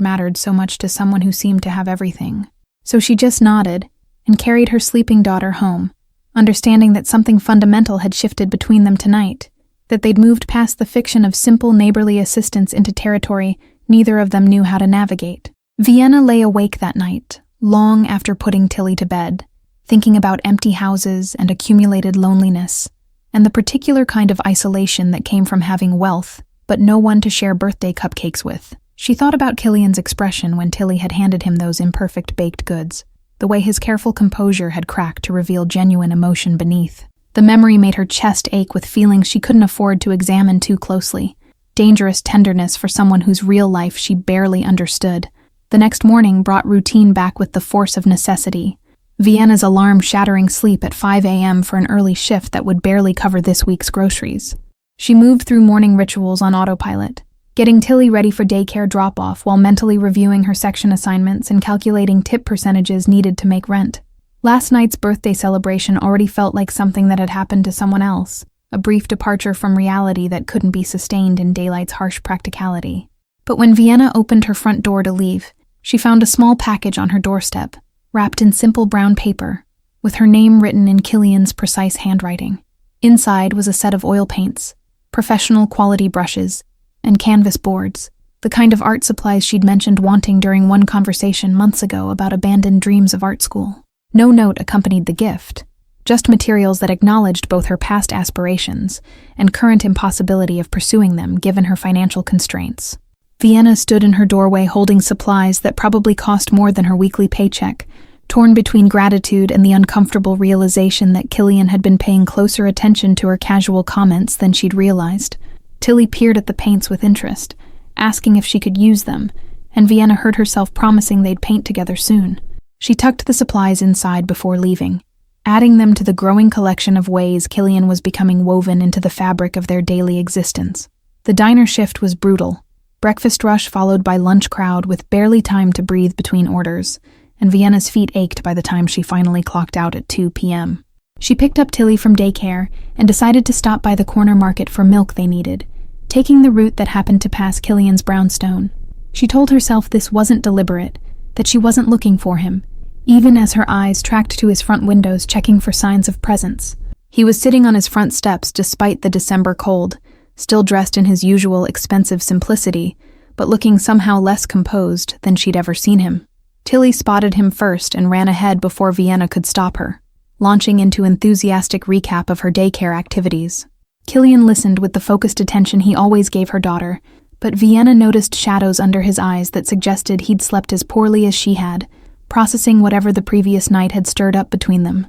mattered so much to someone who seemed to have everything. So she just nodded and carried her sleeping daughter home, understanding that something fundamental had shifted between them tonight, that they'd moved past the fiction of simple neighborly assistance into territory neither of them knew how to navigate. Vienna lay awake that night, long after putting Tilly to bed, thinking about empty houses and accumulated loneliness, and the particular kind of isolation that came from having wealth, but no one to share birthday cupcakes with. She thought about Killian's expression when Tilly had handed him those imperfect baked goods, the way his careful composure had cracked to reveal genuine emotion beneath. The memory made her chest ache with feelings she couldn't afford to examine too closely. Dangerous tenderness for someone whose real life she barely understood. The next morning brought routine back with the force of necessity. Vienna's alarm-shattering sleep at 5 a.m. for an early shift that would barely cover this week's groceries. She moved through morning rituals on autopilot, getting Tilly ready for daycare drop-off while mentally reviewing her section assignments and calculating tip percentages needed to make rent. Last night's birthday celebration already felt like something that had happened to someone else, a brief departure from reality that couldn't be sustained in daylight's harsh practicality. But when Vienna opened her front door to leave, she found a small package on her doorstep, wrapped in simple brown paper, with her name written in Killian's precise handwriting. Inside was a set of oil paints, professional quality brushes, and canvas boards, the kind of art supplies she'd mentioned wanting during one conversation months ago about abandoned dreams of art school. No note accompanied the gift, just materials that acknowledged both her past aspirations and current impossibility of pursuing them given her financial constraints. Vienna stood in her doorway holding supplies that probably cost more than her weekly paycheck, torn between gratitude and the uncomfortable realization that Killian had been paying closer attention to her casual comments than she'd realized. Tilly peered at the paints with interest, asking if she could use them, and Vienna heard herself promising they'd paint together soon. She tucked the supplies inside before leaving, adding them to the growing collection of ways Killian was becoming woven into the fabric of their daily existence. The diner shift was brutal. Breakfast rush followed by lunch crowd with barely time to breathe between orders, and Vienna's feet ached by the time she finally clocked out at 2 p.m. She picked up Tilly from daycare and decided to stop by the corner market for milk they needed, taking the route that happened to pass Killian's brownstone. She told herself this wasn't deliberate, that she wasn't looking for him, even as her eyes tracked to his front windows checking for signs of presence. He was sitting on his front steps despite the December cold, still dressed in his usual expensive simplicity, but looking somehow less composed than she'd ever seen him. Tilly spotted him first and ran ahead before Vienna could stop her, launching into enthusiastic recap of her daycare activities. Killian listened with the focused attention he always gave her daughter, but Vienna noticed shadows under his eyes that suggested he'd slept as poorly as she had, processing whatever the previous night had stirred up between them.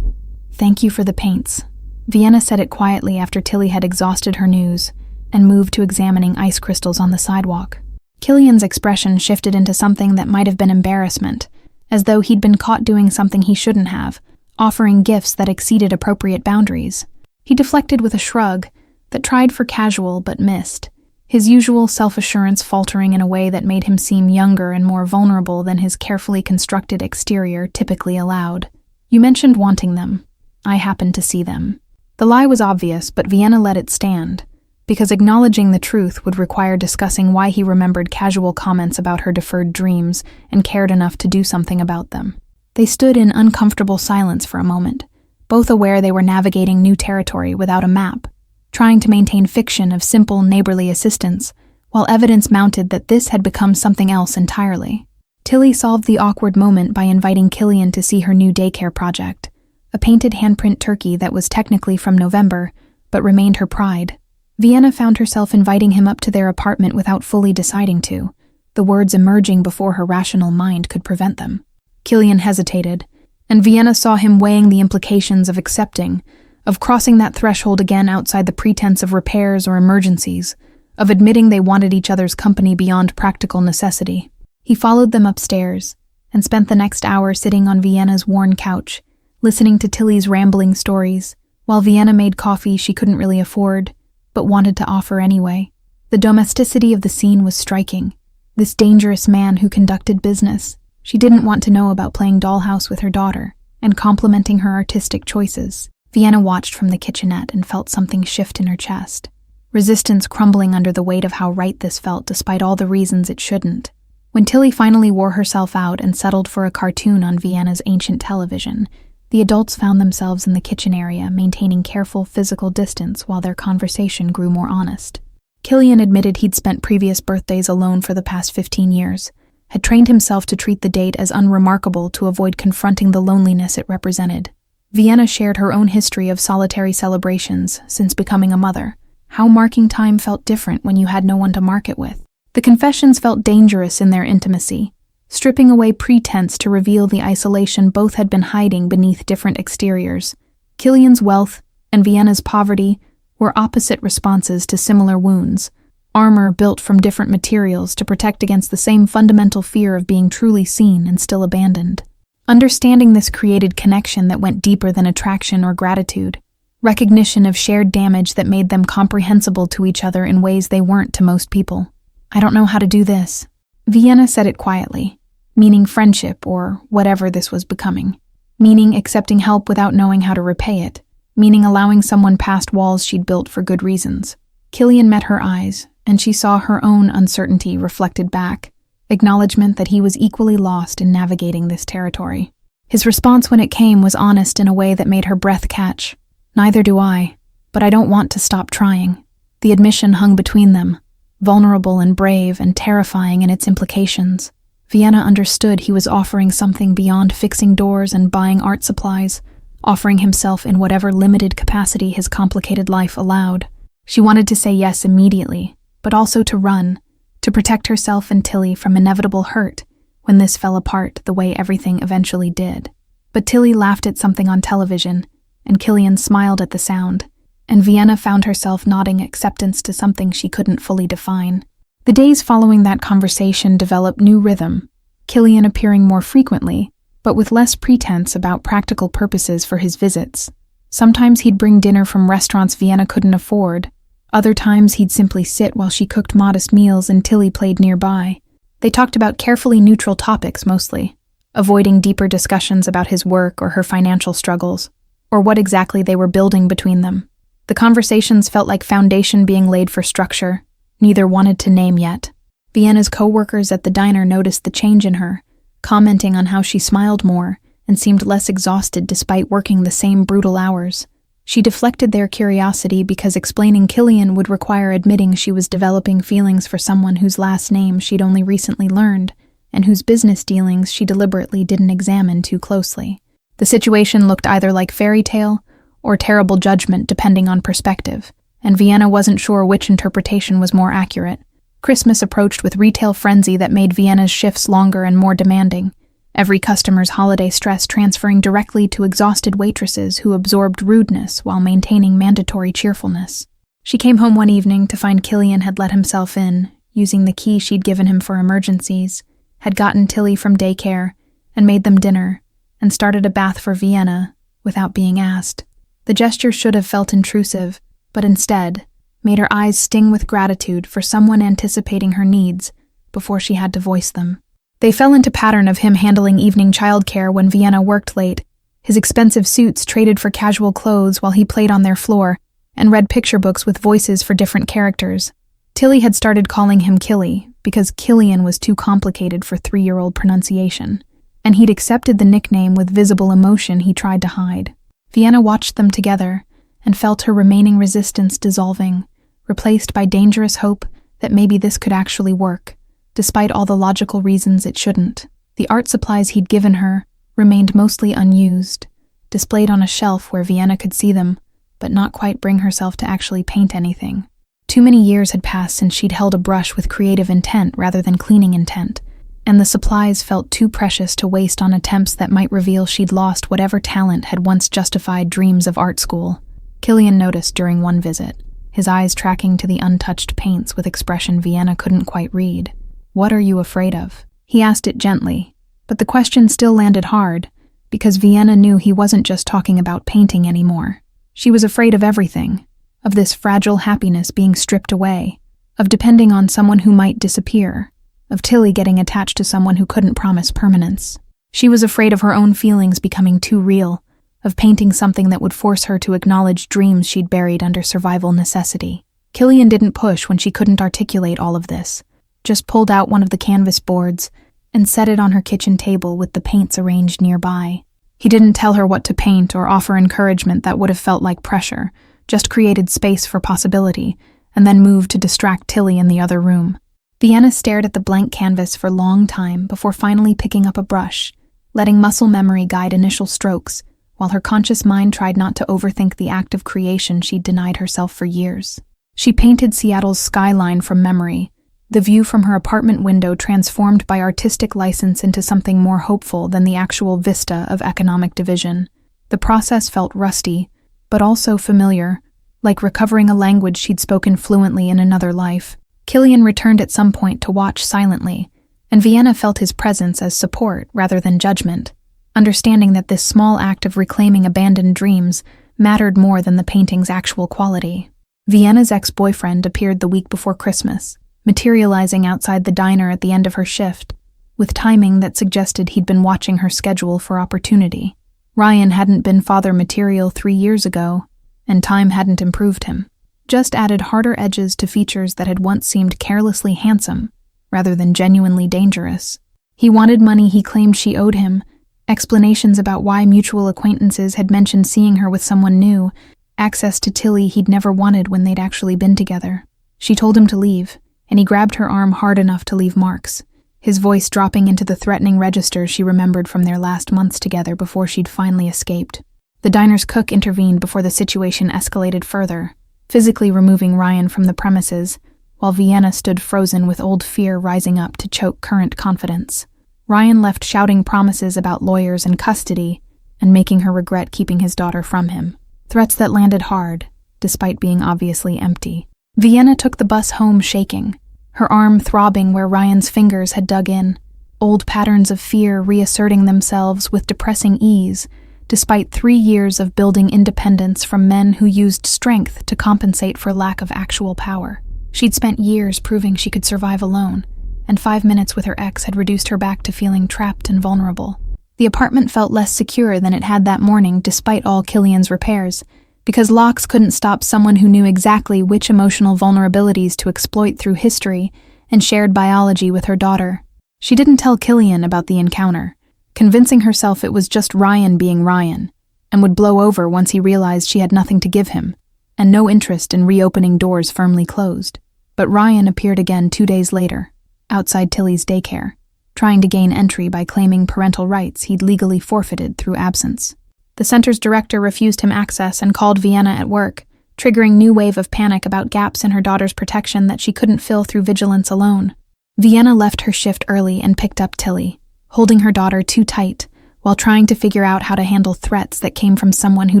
"Thank you for the paints." Vienna said it quietly after Tilly had exhausted her news and moved to examining ice crystals on the sidewalk. Killian's expression shifted into something that might have been embarrassment, as though he'd been caught doing something he shouldn't have, offering gifts that exceeded appropriate boundaries. He deflected with a shrug that tried for casual but missed, his usual self-assurance faltering in a way that made him seem younger and more vulnerable than his carefully constructed exterior typically allowed. "You mentioned wanting them. I happened to see them." The lie was obvious, but Vienna let it stand, because acknowledging the truth would require discussing why he remembered casual comments about her deferred dreams and cared enough to do something about them. They stood in uncomfortable silence for a moment, both aware they were navigating new territory without a map, trying to maintain fiction of simple neighborly assistance, while evidence mounted that this had become something else entirely. Tilly solved the awkward moment by inviting Killian to see her new daycare project, a painted handprint turkey that was technically from November, but remained her pride. Vienna found herself inviting him up to their apartment without fully deciding to, the words emerging before her rational mind could prevent them. Killian hesitated, and Vienna saw him weighing the implications of accepting, of crossing that threshold again outside the pretense of repairs or emergencies, of admitting they wanted each other's company beyond practical necessity. He followed them upstairs, and spent the next hour sitting on Vienna's worn couch, listening to Tilly's rambling stories, while Vienna made coffee she couldn't really afford, but wanted to offer anyway. The domesticity of the scene was striking. This dangerous man who conducted business. She didn't want to know about playing dollhouse with her daughter, and complimenting her artistic choices. Vienna watched from the kitchenette and felt something shift in her chest. Resistance crumbling under the weight of how right this felt despite all the reasons it shouldn't. When Tilly finally wore herself out and settled for a cartoon on Vienna's ancient television, the adults found themselves in the kitchen area, maintaining careful physical distance while their conversation grew more honest. Killian admitted he'd spent previous birthdays alone for the past 15 years, had trained himself to treat the date as unremarkable to avoid confronting the loneliness it represented. Vienna shared her own history of solitary celebrations since becoming a mother, how marking time felt different when you had no one to mark it with. The confessions felt dangerous in their intimacy, stripping away pretense to reveal the isolation both had been hiding beneath different exteriors. Killian's wealth, and Vienna's poverty were opposite responses to similar wounds, armor built from different materials to protect against the same fundamental fear of being truly seen and still abandoned. Understanding this created connection that went deeper than attraction or gratitude, recognition of shared damage that made them comprehensible to each other in ways they weren't to most people. "I don't know how to do this." Vienna said it quietly, meaning friendship or whatever this was becoming, meaning accepting help without knowing how to repay it, meaning allowing someone past walls she'd built for good reasons. Killian met her eyes, and she saw her own uncertainty reflected back, acknowledgement that he was equally lost in navigating this territory. His response when it came was honest in a way that made her breath catch. "Neither do I, but I don't want to stop trying." The admission hung between them, vulnerable and brave and terrifying in its implications. Vienna understood he was offering something beyond fixing doors and buying art supplies, offering himself in whatever limited capacity his complicated life allowed. She wanted to say yes immediately, but also to run, to protect herself and Tilly from inevitable hurt when this fell apart the way everything eventually did. But Tilly laughed at something on television, and Killian smiled at the sound, and Vienna found herself nodding acceptance to something she couldn't fully define. The days following that conversation developed new rhythm, Killian appearing more frequently, but with less pretense about practical purposes for his visits. Sometimes he'd bring dinner from restaurants Vienna couldn't afford. Other times he'd simply sit while she cooked modest meals and Tilly played nearby. They talked about carefully neutral topics mostly, avoiding deeper discussions about his work or her financial struggles, or what exactly they were building between them. The conversations felt like foundation being laid for structure neither wanted to name yet. Vienna's co-workers at the diner noticed the change in her, commenting on how she smiled more and seemed less exhausted despite working the same brutal hours. She deflected their curiosity because explaining Killian would require admitting she was developing feelings for someone whose last name she'd only recently learned, and whose business dealings she deliberately didn't examine too closely. The situation looked either like fairy tale or terrible judgment depending on perspective, and Vienna wasn't sure which interpretation was more accurate. Christmas approached with retail frenzy that made Vienna's shifts longer and more demanding, every customer's holiday stress transferring directly to exhausted waitresses who absorbed rudeness while maintaining mandatory cheerfulness. She came home one evening to find Killian had let himself in, using the key she'd given him for emergencies, had gotten Tilly from daycare, and made them dinner, and started a bath for Vienna without being asked. The gesture should have felt intrusive, but instead made her eyes sting with gratitude for someone anticipating her needs before she had to voice them. They fell into pattern of him handling evening childcare when Vienna worked late, his expensive suits traded for casual clothes while he played on their floor and read picture books with voices for different characters. Tilly had started calling him Killy because Killian was too complicated for 3-year-old pronunciation, and he'd accepted the nickname with visible emotion he tried to hide. Vienna watched them together and felt her remaining resistance dissolving, replaced by dangerous hope that maybe this could actually work, despite all the logical reasons it shouldn't. The art supplies he'd given her remained mostly unused, displayed on a shelf where Vienna could see them, but not quite bring herself to actually paint anything. Too many years had passed since she'd held a brush with creative intent rather than cleaning intent, and the supplies felt too precious to waste on attempts that might reveal she'd lost whatever talent had once justified dreams of art school. Killian noticed during one visit, his eyes tracking to the untouched paints with expression Vienna couldn't quite read. "What are you afraid of?" He asked it gently, but the question still landed hard, because Vienna knew he wasn't just talking about painting anymore. She was afraid of everything, of this fragile happiness being stripped away, of depending on someone who might disappear, of Tilly getting attached to someone who couldn't promise permanence. She was afraid of her own feelings becoming too real, of painting something that would force her to acknowledge dreams she'd buried under survival necessity. Killian didn't push when she couldn't articulate all of this, just pulled out one of the canvas boards and set it on her kitchen table with the paints arranged nearby. He didn't tell her what to paint or offer encouragement that would have felt like pressure, just created space for possibility, and then moved to distract Tilly in the other room. Vienna stared at the blank canvas for a long time before finally picking up a brush, letting muscle memory guide initial strokes, while her conscious mind tried not to overthink the act of creation she'd denied herself for years. She painted Seattle's skyline from memory, the view from her apartment window transformed by artistic license into something more hopeful than the actual vista of economic division. The process felt rusty, but also familiar, like recovering a language she'd spoken fluently in another life. Killian returned at some point to watch silently, and Vienna felt his presence as support rather than judgment, understanding that this small act of reclaiming abandoned dreams mattered more than the painting's actual quality. Vienna's ex-boyfriend appeared the week before Christmas, materializing outside the diner at the end of her shift, with timing that suggested he'd been watching her schedule for opportunity. Ryan hadn't been father material 3 years ago, and time hadn't improved him, just added harder edges to features that had once seemed carelessly handsome, rather than genuinely dangerous. He wanted money he claimed she owed him, explanations about why mutual acquaintances had mentioned seeing her with someone new, access to Tilly he'd never wanted when they'd actually been together. She told him to leave, and he grabbed her arm hard enough to leave marks, his voice dropping into the threatening register she remembered from their last months together before she'd finally escaped. The diner's cook intervened before the situation escalated further, physically removing Ryan from the premises, while Vienna stood frozen with old fear rising up to choke current confidence. Ryan left shouting promises about lawyers and custody, and making her regret keeping his daughter from him. Threats that landed hard, despite being obviously empty. Vienna took the bus home shaking, her arm throbbing where Ryan's fingers had dug in, old patterns of fear reasserting themselves with depressing ease, despite 3 years of building independence from men who used strength to compensate for lack of actual power. She'd spent years proving she could survive alone, and 5 minutes with her ex had reduced her back to feeling trapped and vulnerable. The apartment felt less secure than it had that morning despite all Killian's repairs, because locks couldn't stop someone who knew exactly which emotional vulnerabilities to exploit through history and shared biology with her daughter. She didn't tell Killian about the encounter, convincing herself it was just Ryan being Ryan, and would blow over once he realized she had nothing to give him, and no interest in reopening doors firmly closed. But Ryan appeared again 2 days later, outside Tilly's daycare, trying to gain entry by claiming parental rights he'd legally forfeited through absence. The center's director refused him access and called Vienna at work, triggering new wave of panic about gaps in her daughter's protection that she couldn't fill through vigilance alone. Vienna left her shift early and picked up Tilly, holding her daughter too tight, while trying to figure out how to handle threats that came from someone who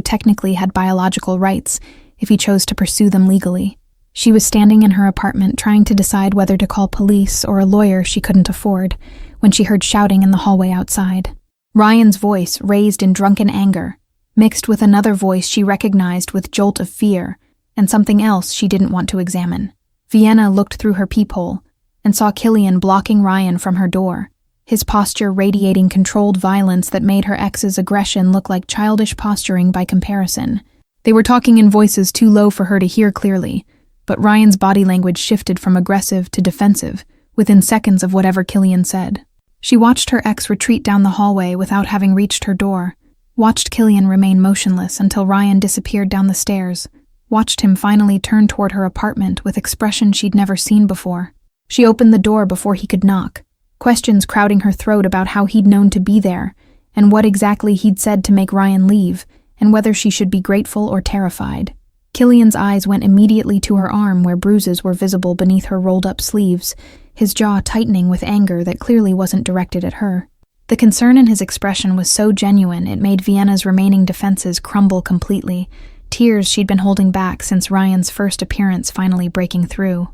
technically had biological rights if he chose to pursue them legally. She was standing in her apartment trying to decide whether to call police or a lawyer she couldn't afford when she heard shouting in the hallway outside. Ryan's voice, raised in drunken anger, mixed with another voice she recognized with jolt of fear and something else she didn't want to examine. Vienna looked through her peephole and saw Killian blocking Ryan from her door, his posture radiating controlled violence that made her ex's aggression look like childish posturing by comparison. They were talking in voices too low for her to hear clearly, but Ryan's body language shifted from aggressive to defensive within seconds of whatever Killian said. She watched her ex retreat down the hallway without having reached her door, watched Killian remain motionless until Ryan disappeared down the stairs, watched him finally turn toward her apartment with expression she'd never seen before. She opened the door before he could knock, questions crowding her throat about how he'd known to be there, and what exactly he'd said to make Ryan leave, and whether she should be grateful or terrified. Killian's eyes went immediately to her arm where bruises were visible beneath her rolled-up sleeves, his jaw tightening with anger that clearly wasn't directed at her. The concern in his expression was so genuine it made Vienna's remaining defenses crumble completely, tears she'd been holding back since Ryan's first appearance finally breaking through.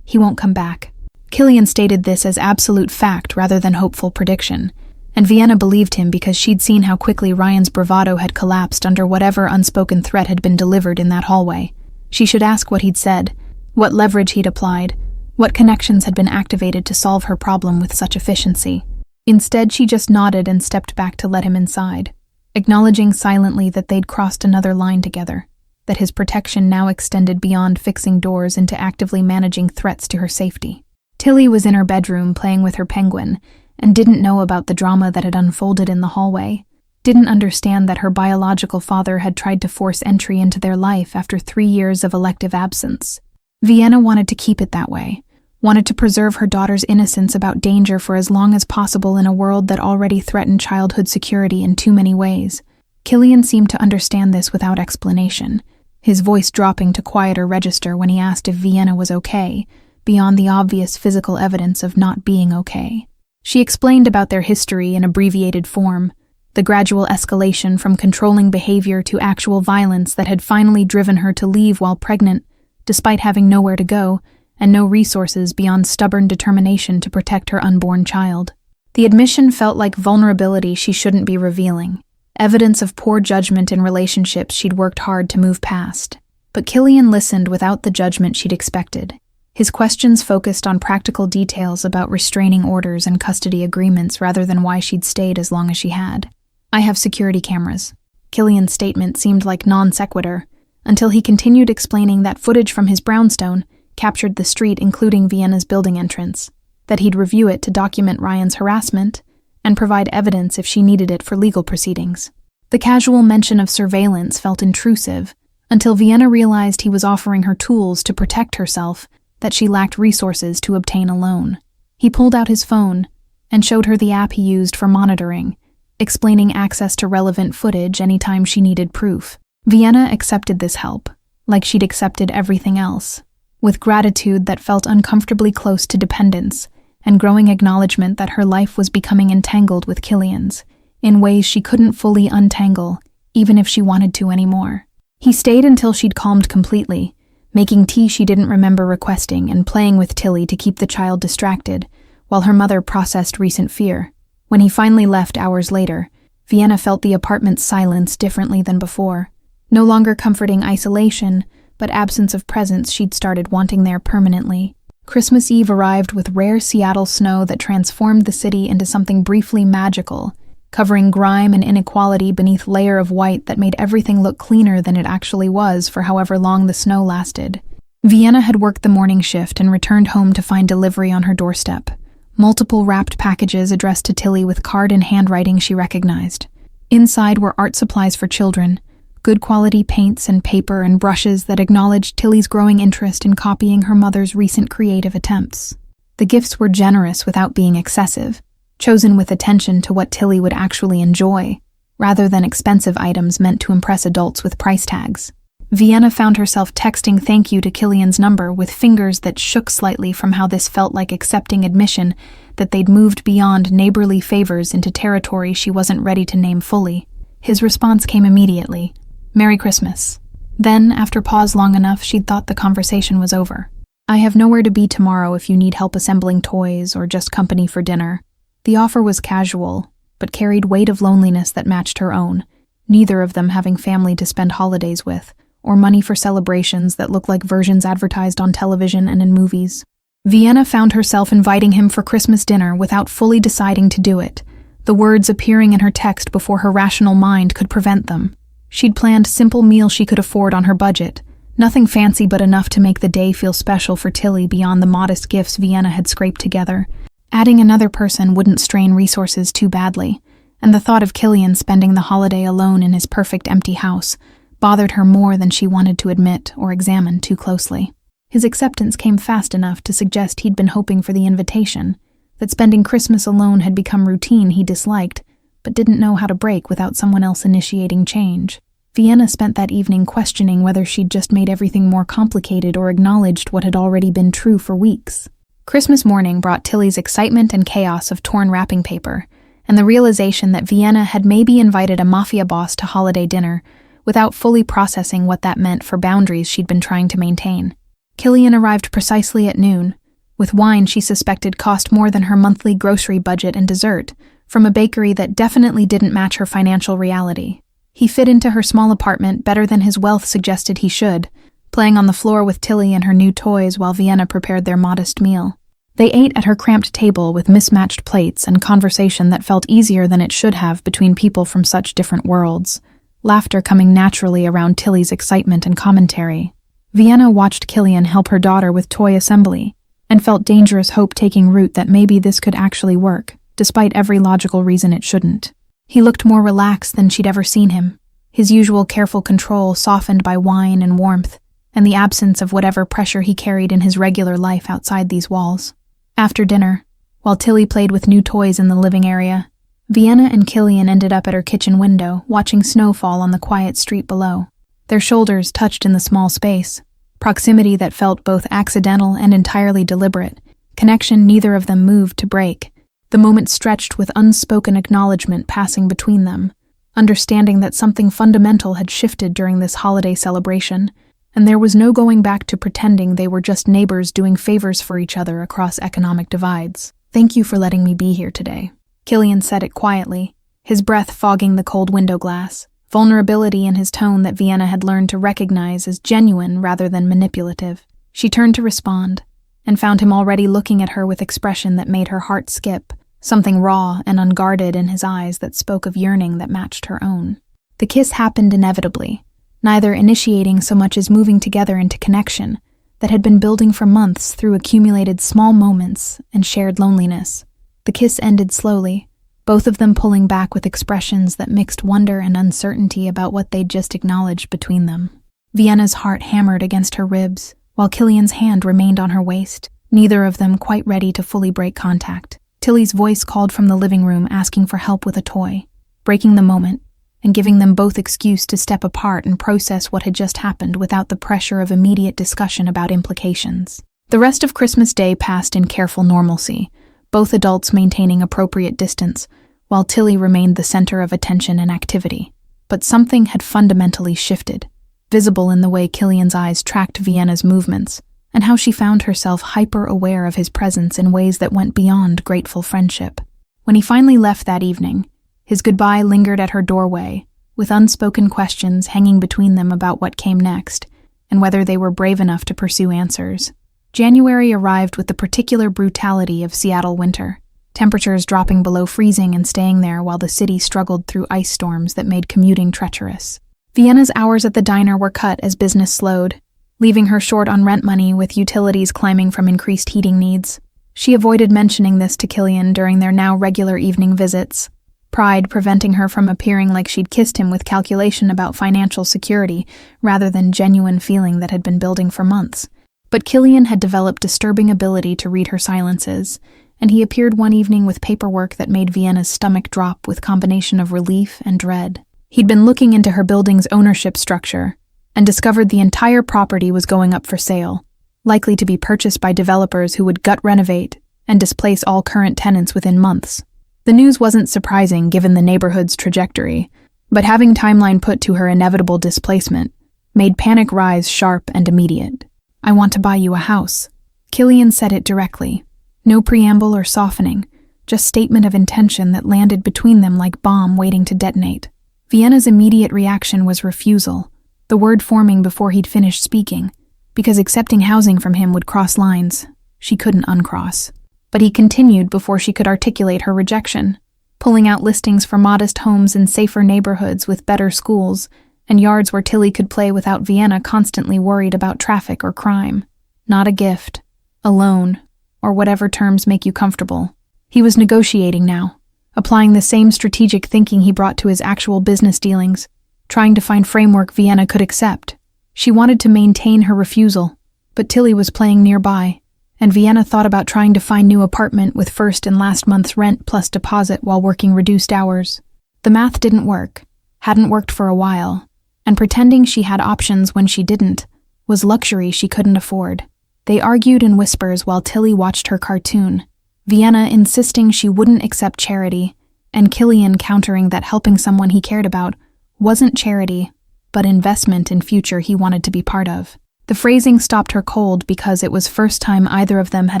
He won't come back. Killian stated this as absolute fact rather than hopeful prediction, and Vienna believed him because she'd seen how quickly Ryan's bravado had collapsed under whatever unspoken threat had been delivered in that hallway. She should ask what he'd said, what leverage he'd applied, what connections had been activated to solve her problem with such efficiency. Instead, she just nodded and stepped back to let him inside, acknowledging silently that they'd crossed another line together, that his protection now extended beyond fixing doors into actively managing threats to her safety. Tilly was in her bedroom playing with her penguin, and didn't know about the drama that had unfolded in the hallway, didn't understand that her biological father had tried to force entry into their life after 3 years of elective absence. Vienna wanted to keep it that way, wanted to preserve her daughter's innocence about danger for as long as possible in a world that already threatened childhood security in too many ways. Killian seemed to understand this without explanation, his voice dropping to quieter register when he asked if Vienna was okay, beyond the obvious physical evidence of not being okay. She explained about their history in abbreviated form, the gradual escalation from controlling behavior to actual violence that had finally driven her to leave while pregnant, despite having nowhere to go and no resources beyond stubborn determination to protect her unborn child. The admission felt like vulnerability she shouldn't be revealing, evidence of poor judgment in relationships she'd worked hard to move past. But Killian listened without the judgment she'd expected. His questions focused on practical details about restraining orders and custody agreements rather than why she'd stayed as long as she had. "I have security cameras." Killian's statement seemed like non sequitur, until he continued explaining that footage from his brownstone captured the street including Vienna's building entrance, that he'd review it to document Ryan's harassment and provide evidence if she needed it for legal proceedings. The casual mention of surveillance felt intrusive, until Vienna realized he was offering her tools to protect herself that she lacked resources to obtain alone. He pulled out his phone and showed her the app he used for monitoring, explaining access to relevant footage anytime she needed proof. Vienna accepted this help, like she'd accepted everything else, with gratitude that felt uncomfortably close to dependence and growing acknowledgement that her life was becoming entangled with Killian's, in ways she couldn't fully untangle, even if she wanted to anymore. He stayed until she'd calmed completely, making tea she didn't remember requesting and playing with Tilly to keep the child distracted, while her mother processed recent fear. When he finally left hours later, Vienna felt the apartment's silence differently than before. No longer comforting isolation, but absence of presence she'd started wanting there permanently. Christmas Eve arrived with rare Seattle snow that transformed the city into something briefly magical, covering grime and inequality beneath layer of white that made everything look cleaner than it actually was for however long the snow lasted. Vienna had worked the morning shift and returned home to find delivery on her doorstep. Multiple wrapped packages addressed to Tilly with card and handwriting she recognized. Inside were art supplies for children, good quality paints and paper and brushes that acknowledged Tilly's growing interest in copying her mother's recent creative attempts. The gifts were generous without being excessive, chosen with attention to what Tilly would actually enjoy, rather than expensive items meant to impress adults with price tags. Vienna found herself texting thank you to Killian's number with fingers that shook slightly from how this felt like accepting admission that they'd moved beyond neighborly favors into territory she wasn't ready to name fully. His response came immediately. "Merry Christmas." Then, after pause long enough, she'd thought the conversation was over. "I have nowhere to be tomorrow if you need help assembling toys or just company for dinner." The offer was casual, but carried weight of loneliness that matched her own, neither of them having family to spend holidays with, or money for celebrations that looked like versions advertised on television and in movies. Vienna found herself inviting him for Christmas dinner without fully deciding to do it, the words appearing in her text before her rational mind could prevent them. She'd planned simple meal she could afford on her budget, nothing fancy but enough to make the day feel special for Tilly beyond the modest gifts Vienna had scraped together. Adding another person wouldn't strain resources too badly, and the thought of Killian spending the holiday alone in his perfect empty house bothered her more than she wanted to admit or examine too closely. His acceptance came fast enough to suggest he'd been hoping for the invitation, that spending Christmas alone had become routine he disliked, but didn't know how to break without someone else initiating change. Vienna spent that evening questioning whether she'd just made everything more complicated or acknowledged what had already been true for weeks. Christmas morning brought Tilly's excitement and chaos of torn wrapping paper, and the realization that Vienna had maybe invited a Mafia boss to holiday dinner, without fully processing what that meant for boundaries she'd been trying to maintain. Killian arrived precisely at noon, with wine she suspected cost more than her monthly grocery budget and dessert, from a bakery that definitely didn't match her financial reality. He fit into her small apartment better than his wealth suggested he should, playing on the floor with Tilly and her new toys while Vienna prepared their modest meal. They ate at her cramped table with mismatched plates and conversation that felt easier than it should have between people from such different worlds, laughter coming naturally around Tilly's excitement and commentary. Vienna watched Killian help her daughter with toy assembly, and felt dangerous hope taking root that maybe this could actually work, despite every logical reason it shouldn't. He looked more relaxed than she'd ever seen him, his usual careful control softened by wine and warmth, and the absence of whatever pressure he carried in his regular life outside these walls. After dinner, while Tilly played with new toys in the living area, Vienna and Killian ended up at her kitchen window, watching snow fall on the quiet street below. Their shoulders touched in the small space, proximity that felt both accidental and entirely deliberate, connection neither of them moved to break. The moment stretched with unspoken acknowledgement passing between them, understanding that something fundamental had shifted during this holiday celebration, and there was no going back to pretending they were just neighbors doing favors for each other across economic divides. "Thank you for letting me be here today." Killian said it quietly, his breath fogging the cold window glass, vulnerability in his tone that Vienna had learned to recognize as genuine rather than manipulative. She turned to respond, and found him already looking at her with expression that made her heart skip, something raw and unguarded in his eyes that spoke of yearning that matched her own. The kiss happened inevitably, neither initiating so much as moving together into connection that had been building for months through accumulated small moments and shared loneliness. The kiss ended slowly, both of them pulling back with expressions that mixed wonder and uncertainty about what they'd just acknowledged between them. Vienna's heart hammered against her ribs, while Killian's hand remained on her waist, neither of them quite ready to fully break contact. Tilly's voice called from the living room asking for help with a toy, breaking the moment and giving them both excuse to step apart and process what had just happened without the pressure of immediate discussion about implications. The rest of Christmas Day passed in careful normalcy, both adults maintaining appropriate distance, while Tilly remained the center of attention and activity. But something had fundamentally shifted, visible in the way Killian's eyes tracked Vienna's movements, and how she found herself hyper-aware of his presence in ways that went beyond grateful friendship. When he finally left that evening, his goodbye lingered at her doorway, with unspoken questions hanging between them about what came next, and whether they were brave enough to pursue answers. January arrived with the particular brutality of Seattle winter, temperatures dropping below freezing and staying there while the city struggled through ice storms that made commuting treacherous. Vienna's hours at the diner were cut as business slowed, leaving her short on rent money with utilities climbing from increased heating needs. She avoided mentioning this to Killian during their now regular evening visits, pride preventing her from appearing like she'd kissed him with calculation about financial security rather than genuine feeling that had been building for months. But Killian had developed disturbing ability to read her silences, and he appeared one evening with paperwork that made Vienna's stomach drop with combination of relief and dread. He'd been looking into her building's ownership structure and discovered the entire property was going up for sale, likely to be purchased by developers who would gut renovate and displace all current tenants within months. The news wasn't surprising given the neighborhood's trajectory, but having timeline put to her inevitable displacement made panic rise sharp and immediate. "I want to buy you a house." Killian said it directly, no preamble or softening, just statement of intention that landed between them like bomb waiting to detonate. Vienna's immediate reaction was refusal, the word forming before he'd finished speaking, because accepting housing from him would cross lines she couldn't uncross. But he continued before she could articulate her rejection, pulling out listings for modest homes in safer neighborhoods with better schools and yards where Tilly could play without Vienna constantly worried about traffic or crime. Not a gift, a loan, or whatever terms make you comfortable. He was negotiating now, applying the same strategic thinking he brought to his actual business dealings, trying to find framework Vienna could accept. She wanted to maintain her refusal, but Tilly was playing nearby, and Vienna thought about trying to find new apartment with first and last month's rent plus deposit while working reduced hours. The math didn't work, hadn't worked for a while, and pretending she had options when she didn't was luxury she couldn't afford. They argued in whispers while Tilly watched her cartoon, Vienna insisting she wouldn't accept charity, and Killian countering that helping someone he cared about wasn't charity, but investment in future he wanted to be part of. The phrasing stopped her cold because it was first time either of them had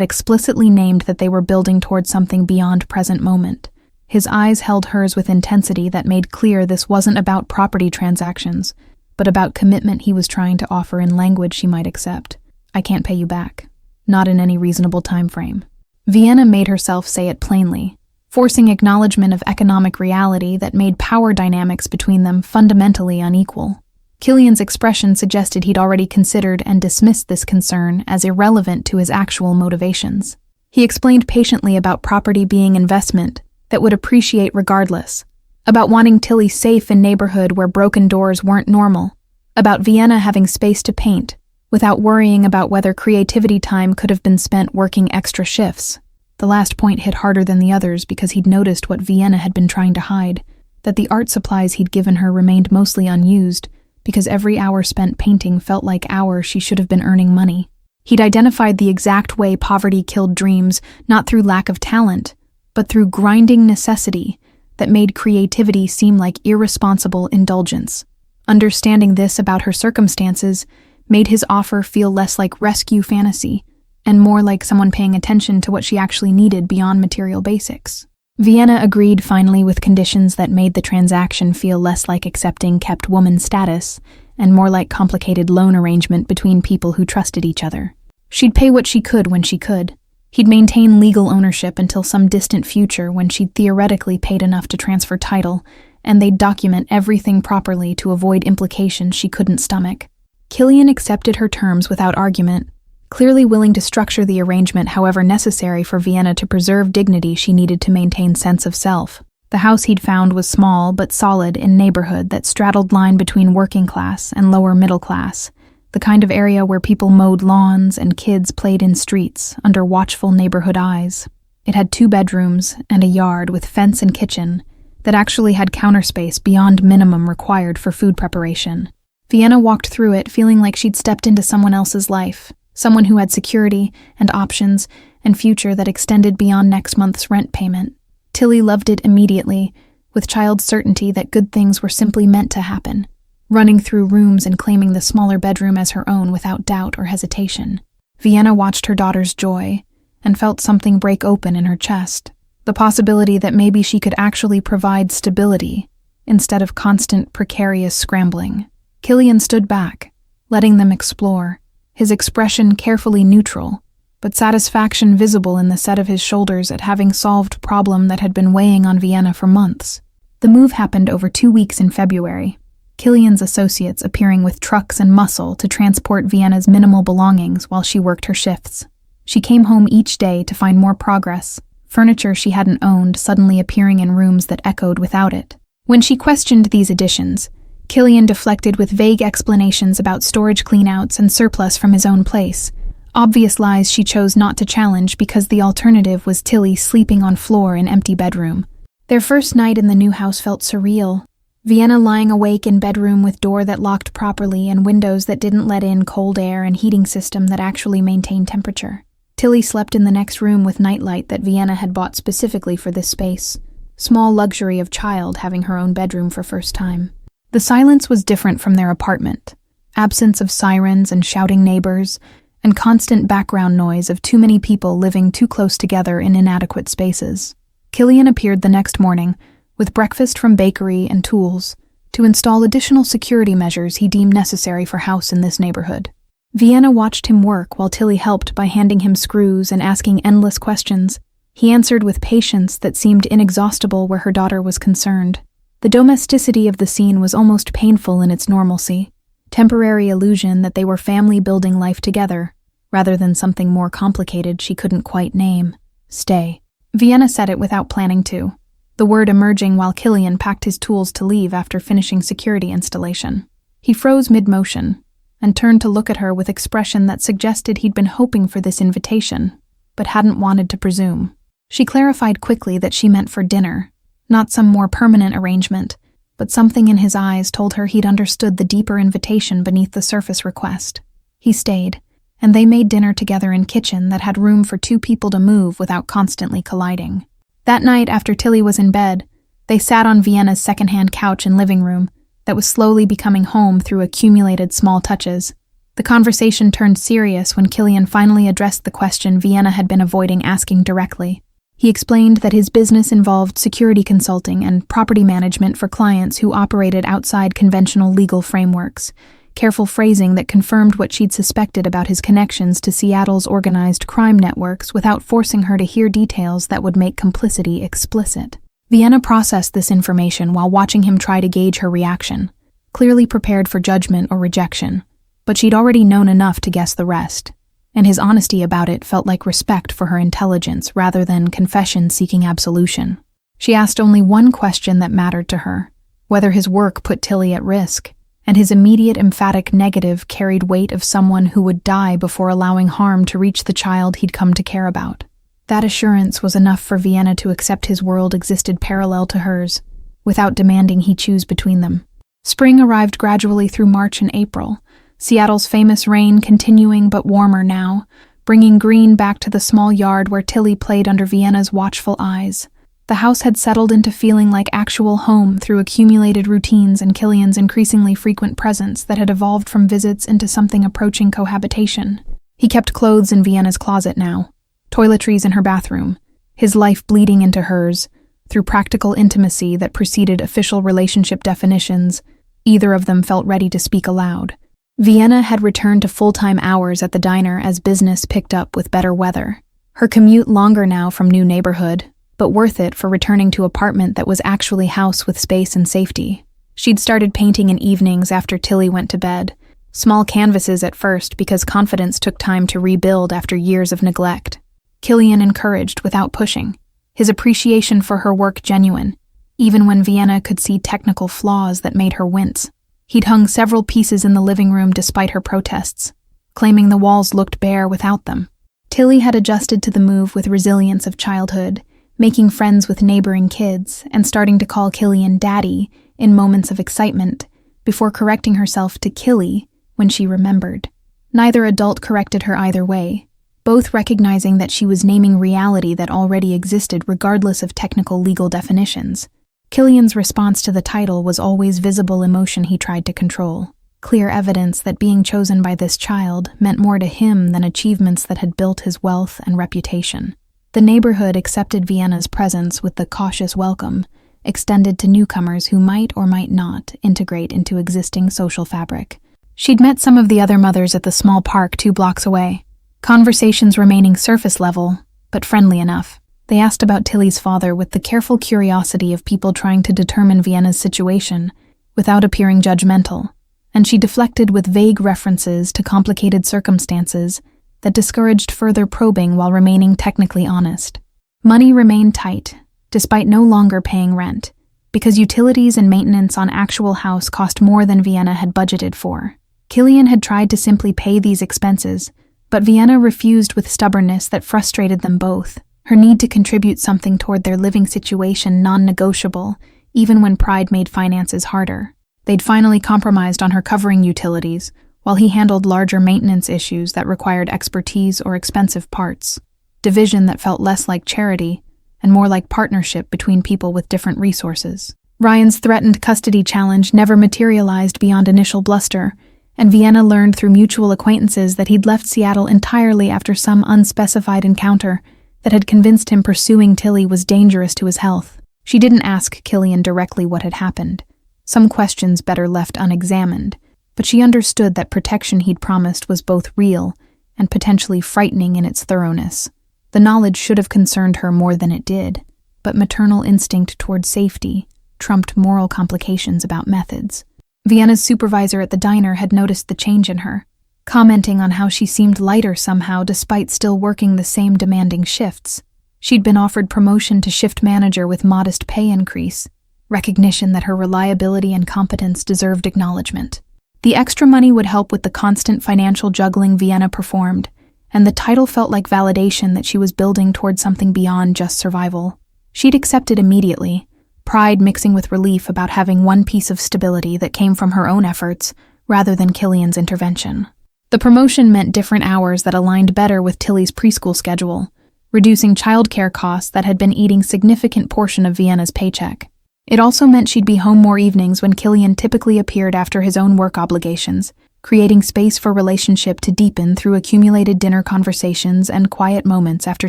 explicitly named that they were building towards something beyond present moment. His eyes held hers with intensity that made clear this wasn't about property transactions, but about commitment he was trying to offer in language she might accept. "I can't pay you back. Not in any reasonable time frame." Vienna made herself say it plainly, forcing acknowledgement of economic reality that made power dynamics between them fundamentally unequal. Killian's expression suggested he'd already considered and dismissed this concern as irrelevant to his actual motivations. He explained patiently about property being investment that would appreciate regardless, about wanting Tilly safe in neighborhood where broken doors weren't normal, about Vienna having space to paint, without worrying about whether creativity time could have been spent working extra shifts. The last point hit harder than the others because he'd noticed what Vienna had been trying to hide, that the art supplies he'd given her remained mostly unused, because every hour spent painting felt like hours she should have been earning money. He'd identified the exact way poverty killed dreams, not through lack of talent, but through grinding necessity that made creativity seem like irresponsible indulgence. Understanding this about her circumstances made his offer feel less like rescue fantasy and more like someone paying attention to what she actually needed beyond material basics. Vienna agreed finally with conditions that made the transaction feel less like accepting kept woman status and more like complicated loan arrangement between people who trusted each other. She'd pay what she could when she could. He'd maintain legal ownership until some distant future when she'd theoretically paid enough to transfer title, and they'd document everything properly to avoid implications she couldn't stomach. Killian accepted her terms without argument, clearly willing to structure the arrangement however necessary for Vienna to preserve dignity she needed to maintain sense of self. The house he'd found was small but solid in neighborhood that straddled line between working class and lower middle class, the kind of area where people mowed lawns and kids played in streets under watchful neighborhood eyes. It had 2 bedrooms and a yard with fence and kitchen that actually had counter space beyond minimum required for food preparation. Vienna walked through it feeling like she'd stepped into someone else's life, someone who had security and options and future that extended beyond next month's rent payment. Tilly loved it immediately, with child's certainty that good things were simply meant to happen, running through rooms and claiming the smaller bedroom as her own without doubt or hesitation. Vienna watched her daughter's joy and felt something break open in her chest, the possibility that maybe she could actually provide stability instead of constant precarious scrambling. Killian stood back, letting them explore, his expression carefully neutral, but satisfaction visible in the set of his shoulders at having solved a problem that had been weighing on Vienna for months. The move happened over 2 weeks in February, Killian's associates appearing with trucks and muscle to transport Vienna's minimal belongings while she worked her shifts. She came home each day to find more progress, furniture she hadn't owned suddenly appearing in rooms that echoed without it. When she questioned these additions, Killian deflected with vague explanations about storage cleanouts and surplus from his own place, obvious lies she chose not to challenge because the alternative was Tilly sleeping on floor in empty bedroom. Their first night in the new house felt surreal. Vienna lying awake in bedroom with door that locked properly and windows that didn't let in cold air and heating system that actually maintained temperature. Tilly slept in the next room with nightlight that Vienna had bought specifically for this space, small luxury of child having her own bedroom for first time. The silence was different from their apartment. Absence of sirens and shouting neighbors, and constant background noise of too many people living too close together in inadequate spaces. Killian appeared the next morning, with breakfast from bakery and tools, to install additional security measures he deemed necessary for house in this neighborhood. Vienna watched him work while Tilly helped by handing him screws and asking endless questions. He answered with patience that seemed inexhaustible where her daughter was concerned. The domesticity of the scene was almost painful in its normalcy, temporary illusion that they were family building life together, rather than something more complicated she couldn't quite name. Stay. Vienna said it without planning to, the word emerging while Killian packed his tools to leave after finishing security installation. He froze mid-motion and turned to look at her with expression that suggested he'd been hoping for this invitation, but hadn't wanted to presume. She clarified quickly that she meant for dinner, not some more permanent arrangement, but something in his eyes told her he'd understood the deeper invitation beneath the surface request. He stayed, and they made dinner together in kitchen that had room for 2 people to move without constantly colliding. That night, after Tilly was in bed, they sat on Vienna's secondhand couch in living room that was slowly becoming home through accumulated small touches. The conversation turned serious when Killian finally addressed the question Vienna had been avoiding asking directly. He explained that his business involved security consulting and property management for clients who operated outside conventional legal frameworks, careful phrasing that confirmed what she'd suspected about his connections to Seattle's organized crime networks without forcing her to hear details that would make complicity explicit. Vienna processed this information while watching him try to gauge her reaction, clearly prepared for judgment or rejection, but she'd already known enough to guess the rest, and his honesty about it felt like respect for her intelligence rather than confession-seeking absolution. She asked only one question that mattered to her, whether his work put Tilly at risk, and his immediate emphatic negative carried weight of someone who would die before allowing harm to reach the child he'd come to care about. That assurance was enough for Vienna to accept his world existed parallel to hers, without demanding he choose between them. Spring arrived gradually through March and April, Seattle's famous rain continuing but warmer now, bringing green back to the small yard where Tilly played under Vienna's watchful eyes. The house had settled into feeling like actual home through accumulated routines and Killian's increasingly frequent presence that had evolved from visits into something approaching cohabitation. He kept clothes in Vienna's closet now, toiletries in her bathroom, his life bleeding into hers, through practical intimacy that preceded official relationship definitions. Either of them felt ready to speak aloud. Vienna had returned to full-time hours at the diner as business picked up with better weather. Her commute longer now from new neighborhood, but worth it for returning to apartment that was actually house with space and safety. She'd started painting in evenings after Tilly went to bed, small canvases at first because confidence took time to rebuild after years of neglect. Killian encouraged without pushing, his appreciation for her work genuine, even when Vienna could see technical flaws that made her wince. He'd hung several pieces in the living room despite her protests, claiming the walls looked bare without them. Tilly had adjusted to the move with resilience of childhood, making friends with neighboring kids and starting to call Killian Daddy in moments of excitement, before correcting herself to Killy when she remembered. Neither adult corrected her either way, both recognizing that she was naming reality that already existed regardless of technical legal definitions. Killian's response to the title was always visible emotion he tried to control, clear evidence that being chosen by this child meant more to him than achievements that had built his wealth and reputation. The neighborhood accepted Vienna's presence with the cautious welcome, extended to newcomers who might or might not integrate into existing social fabric. She'd met some of the other mothers at the small park 2 blocks away, conversations remaining surface level, but friendly enough. They asked about Tilly's father with the careful curiosity of people trying to determine Vienna's situation, without appearing judgmental, and she deflected with vague references to complicated circumstances that discouraged further probing while remaining technically honest. Money remained tight, despite no longer paying rent, because utilities and maintenance on actual house cost more than Vienna had budgeted for. Killian had tried to simply pay these expenses, but Vienna refused with stubbornness that frustrated them both, her need to contribute something toward their living situation non-negotiable, even when pride made finances harder. They'd finally compromised on her covering utilities, while he handled larger maintenance issues that required expertise or expensive parts, division that felt less like charity and more like partnership between people with different resources. Ryan's threatened custody challenge never materialized beyond initial bluster, and Vienna learned through mutual acquaintances that he'd left Seattle entirely after some unspecified encounter that had convinced him pursuing Tilly was dangerous to his health. She didn't ask Killian directly what had happened, some questions better left unexamined, but she understood that protection he'd promised was both real and potentially frightening in its thoroughness. The knowledge should have concerned her more than it did, but maternal instinct toward safety trumped moral complications about methods. Vienna's supervisor at the diner had noticed the change in her, commenting on how she seemed lighter somehow despite still working the same demanding shifts. She'd been offered promotion to shift manager with modest pay increase, recognition that her reliability and competence deserved acknowledgement. The extra money would help with the constant financial juggling Vienna performed, and the title felt like validation that she was building toward something beyond just survival. She'd accepted immediately, pride mixing with relief about having one piece of stability that came from her own efforts rather than Killian's intervention. The promotion meant different hours that aligned better with Tilly's preschool schedule, reducing childcare costs that had been eating a significant portion of Vienna's paycheck. It also meant she'd be home more evenings when Killian typically appeared after his own work obligations, creating space for relationship to deepen through accumulated dinner conversations and quiet moments after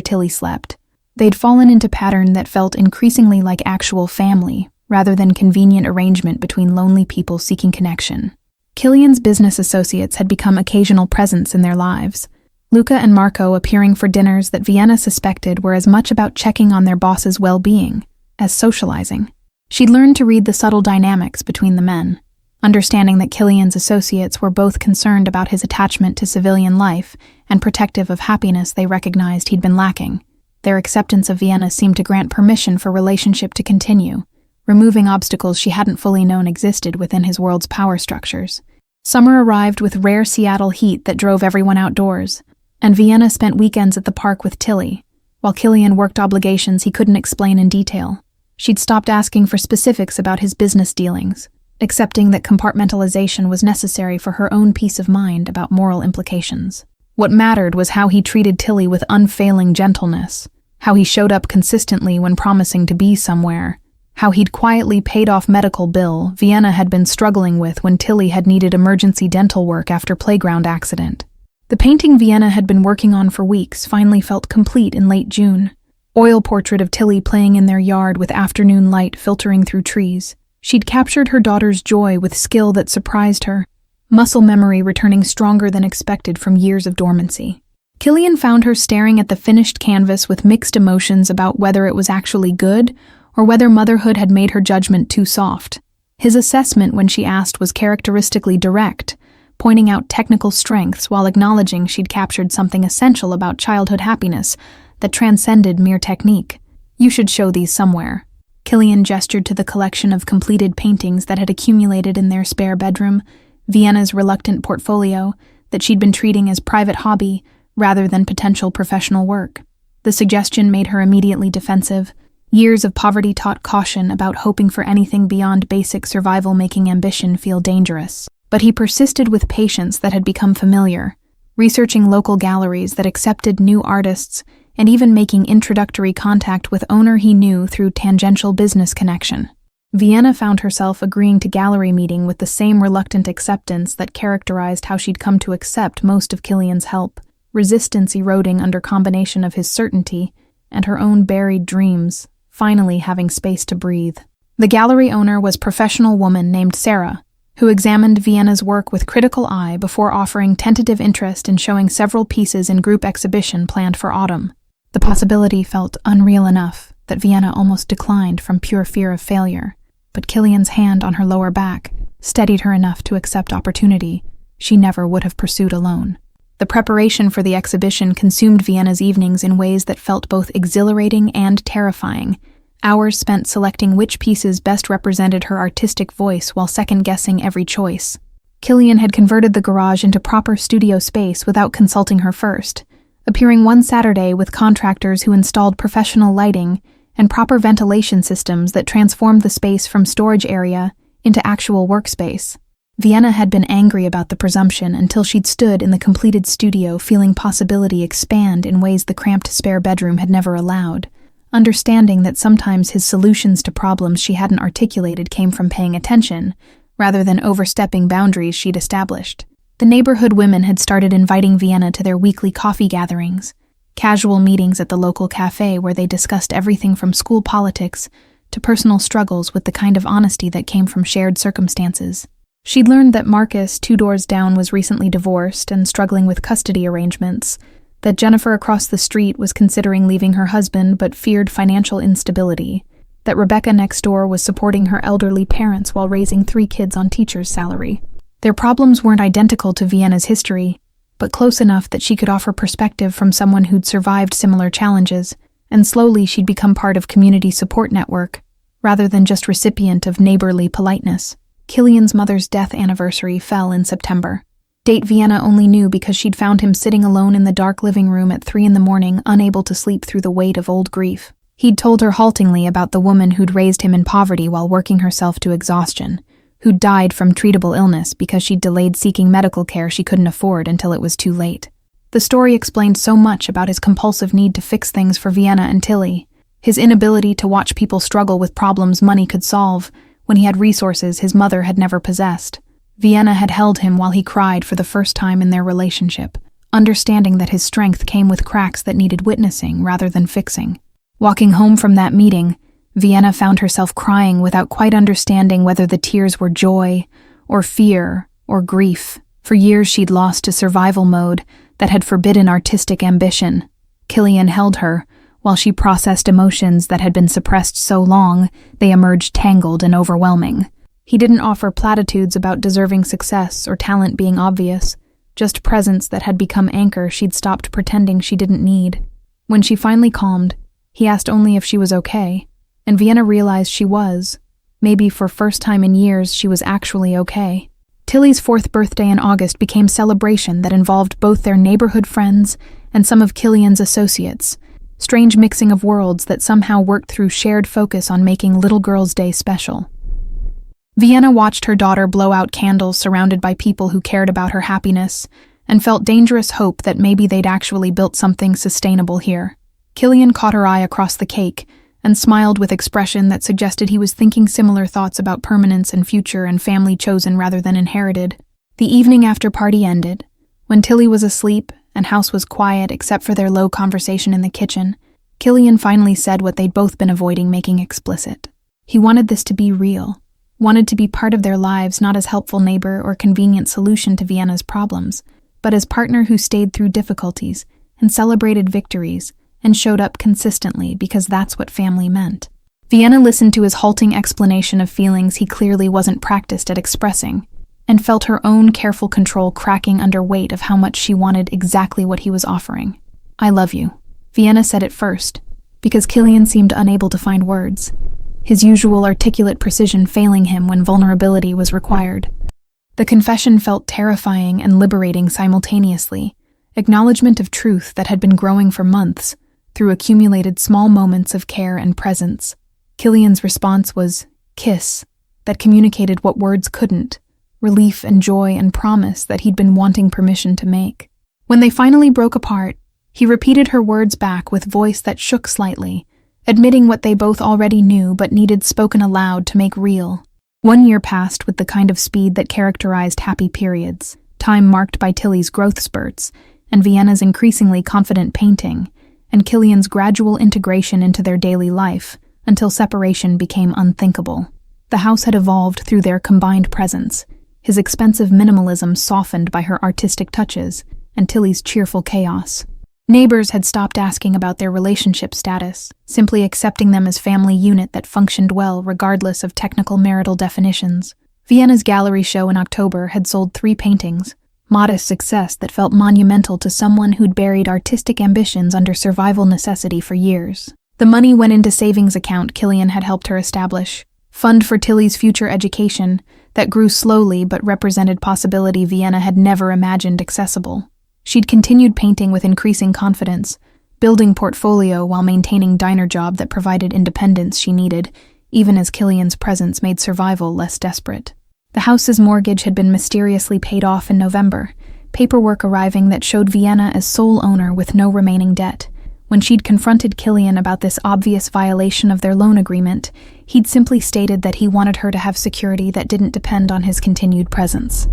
Tilly slept. They'd fallen into pattern that felt increasingly like actual family, rather than convenient arrangement between lonely people seeking connection. Killian's business associates had become occasional presence in their lives, Luca and Marco appearing for dinners that Vienna suspected were as much about checking on their boss's well-being as socializing. She'd learned to read the subtle dynamics between the men, understanding that Killian's associates were both concerned about his attachment to civilian life and protective of happiness they recognized he'd been lacking. Their acceptance of Vienna seemed to grant permission for relationship to continue, removing obstacles she hadn't fully known existed within his world's power structures. Summer arrived with rare Seattle heat that drove everyone outdoors, and Vienna spent weekends at the park with Tilly, while Killian worked obligations he couldn't explain in detail. She'd stopped asking for specifics about his business dealings, accepting that compartmentalization was necessary for her own peace of mind about moral implications. What mattered was how he treated Tilly with unfailing gentleness, how he showed up consistently when promising to be somewhere, how he'd quietly paid off medical bill Vienna had been struggling with when Tilly had needed emergency dental work after playground accident. The painting Vienna had been working on for weeks finally felt complete in late June. Oil portrait of Tilly playing in their yard with afternoon light filtering through trees. She'd captured her daughter's joy with skill that surprised her, muscle memory returning stronger than expected from years of dormancy. Killian found her staring at the finished canvas with mixed emotions about whether it was actually good or whether motherhood had made her judgment too soft. His assessment when she asked was characteristically direct, pointing out technical strengths while acknowledging she'd captured something essential about childhood happiness that transcended mere technique. "You should show these somewhere." Killian gestured to the collection of completed paintings that had accumulated in their spare bedroom, Vienna's reluctant portfolio that she'd been treating as private hobby rather than potential professional work. The suggestion made her immediately defensive. Years of poverty taught caution about hoping for anything beyond basic survival, making ambition feel dangerous. But he persisted with patience that had become familiar, researching local galleries that accepted new artists and even making introductory contact with owner he knew through tangential business connection. Vienna found herself agreeing to gallery meeting with the same reluctant acceptance that characterized how she'd come to accept most of Killian's help, resistance eroding under combination of his certainty and her own buried dreams, finally having space to breathe. The gallery owner was a professional woman named Sarah, who examined Vienna's work with critical eye before offering tentative interest in showing several pieces in group exhibition planned for autumn. The possibility felt unreal enough that Vienna almost declined from pure fear of failure, but Killian's hand on her lower back steadied her enough to accept opportunity she never would have pursued alone. The preparation for the exhibition consumed Vienna's evenings in ways that felt both exhilarating and terrifying, hours spent selecting which pieces best represented her artistic voice while second-guessing every choice. Killian had converted the garage into proper studio space without consulting her first, appearing one Saturday with contractors who installed professional lighting and proper ventilation systems that transformed the space from storage area into actual workspace. Vienna had been angry about the presumption until she'd stood in the completed studio feeling possibility expand in ways the cramped spare bedroom had never allowed, understanding that sometimes his solutions to problems she hadn't articulated came from paying attention, rather than overstepping boundaries she'd established. The neighborhood women had started inviting Vienna to their weekly coffee gatherings, casual meetings at the local cafe where they discussed everything from school politics to personal struggles with the kind of honesty that came from shared circumstances. She'd learned that Marcus, 2 doors down, was recently divorced and struggling with custody arrangements, that Jennifer across the street was considering leaving her husband but feared financial instability, that Rebecca next door was supporting her elderly parents while raising 3 kids on teacher's salary. Their problems weren't identical to Vienna's history, but close enough that she could offer perspective from someone who'd survived similar challenges, and slowly she'd become part of community support network, rather than just recipient of neighborly politeness. Killian's mother's death anniversary fell in September. Date Vienna only knew because she'd found him sitting alone in the dark living room at 3 a.m, unable to sleep through the weight of old grief. He'd told her haltingly about the woman who'd raised him in poverty while working herself to exhaustion, who'd died from treatable illness because she'd delayed seeking medical care she couldn't afford until it was too late. The story explained so much about his compulsive need to fix things for Vienna and Tilly, his inability to watch people struggle with problems money could solve when he had resources his mother had never possessed. Vienna had held him while he cried for the first time in their relationship, understanding that his strength came with cracks that needed witnessing rather than fixing. Walking home from that meeting, Vienna found herself crying without quite understanding whether the tears were joy, or fear, or grief. For years she'd lost to survival mode that had forbidden artistic ambition. Killian held her, while she processed emotions that had been suppressed so long they emerged tangled and overwhelming. He didn't offer platitudes about deserving success or talent being obvious, just presence that had become anchor she'd stopped pretending she didn't need. When she finally calmed, he asked only if she was okay, and Vienna realized she was. Maybe for first time in years she was actually okay. Tilly's 4th birthday in August became celebration that involved both their neighborhood friends and some of Killian's associates, strange mixing of worlds that somehow worked through shared focus on making Little Girl's Day special. Vienna watched her daughter blow out candles surrounded by people who cared about her happiness, and felt dangerous hope that maybe they'd actually built something sustainable here. Killian caught her eye across the cake and smiled with expression that suggested he was thinking similar thoughts about permanence and future and family chosen rather than inherited. The evening after party ended, when Tilly was asleep and house was quiet except for their low conversation in the kitchen. Killian finally said what they'd both been avoiding making explicit. He wanted this to be real, wanted to be part of their lives, not as helpful neighbor or convenient solution to Vienna's problems, but as partner who stayed through difficulties and celebrated victories and showed up consistently because that's what family meant. Vienna listened to his halting explanation of feelings he clearly wasn't practiced at expressing, and felt her own careful control cracking under weight of how much she wanted exactly what he was offering. "I love you." Vienna said it first, because Killian seemed unable to find words, his usual articulate precision failing him when vulnerability was required. The confession felt terrifying and liberating simultaneously, acknowledgement of truth that had been growing for months, through accumulated small moments of care and presence. Killian's response was, "Kiss," that communicated what words couldn't, relief and joy and promise that he'd been wanting permission to make. When they finally broke apart, he repeated her words back with voice that shook slightly, admitting what they both already knew but needed spoken aloud to make real. 1 year passed with the kind of speed that characterized happy periods, time marked by Tilly's growth spurts, and Vienna's increasingly confident painting, and Killian's gradual integration into their daily life, until separation became unthinkable. The house had evolved through their combined presence, his expensive minimalism softened by her artistic touches, and Tilly's cheerful chaos. Neighbors had stopped asking about their relationship status, simply accepting them as family unit that functioned well regardless of technical marital definitions. Vienna's gallery show in October had sold 3 paintings, modest success that felt monumental to someone who'd buried artistic ambitions under survival necessity for years. The money went into savings account Killian had helped her establish, fund for Tilly's future education that grew slowly but represented possibility Vienna had never imagined accessible. She'd continued painting with increasing confidence, building portfolio while maintaining diner job that provided independence she needed, even as Killian's presence made survival less desperate. The house's mortgage had been mysteriously paid off in November, paperwork arriving that showed Vienna as sole owner with no remaining debt. When she'd confronted Killian about this obvious violation of their loan agreement, he'd simply stated that he wanted her to have security that didn't depend on his continued presence.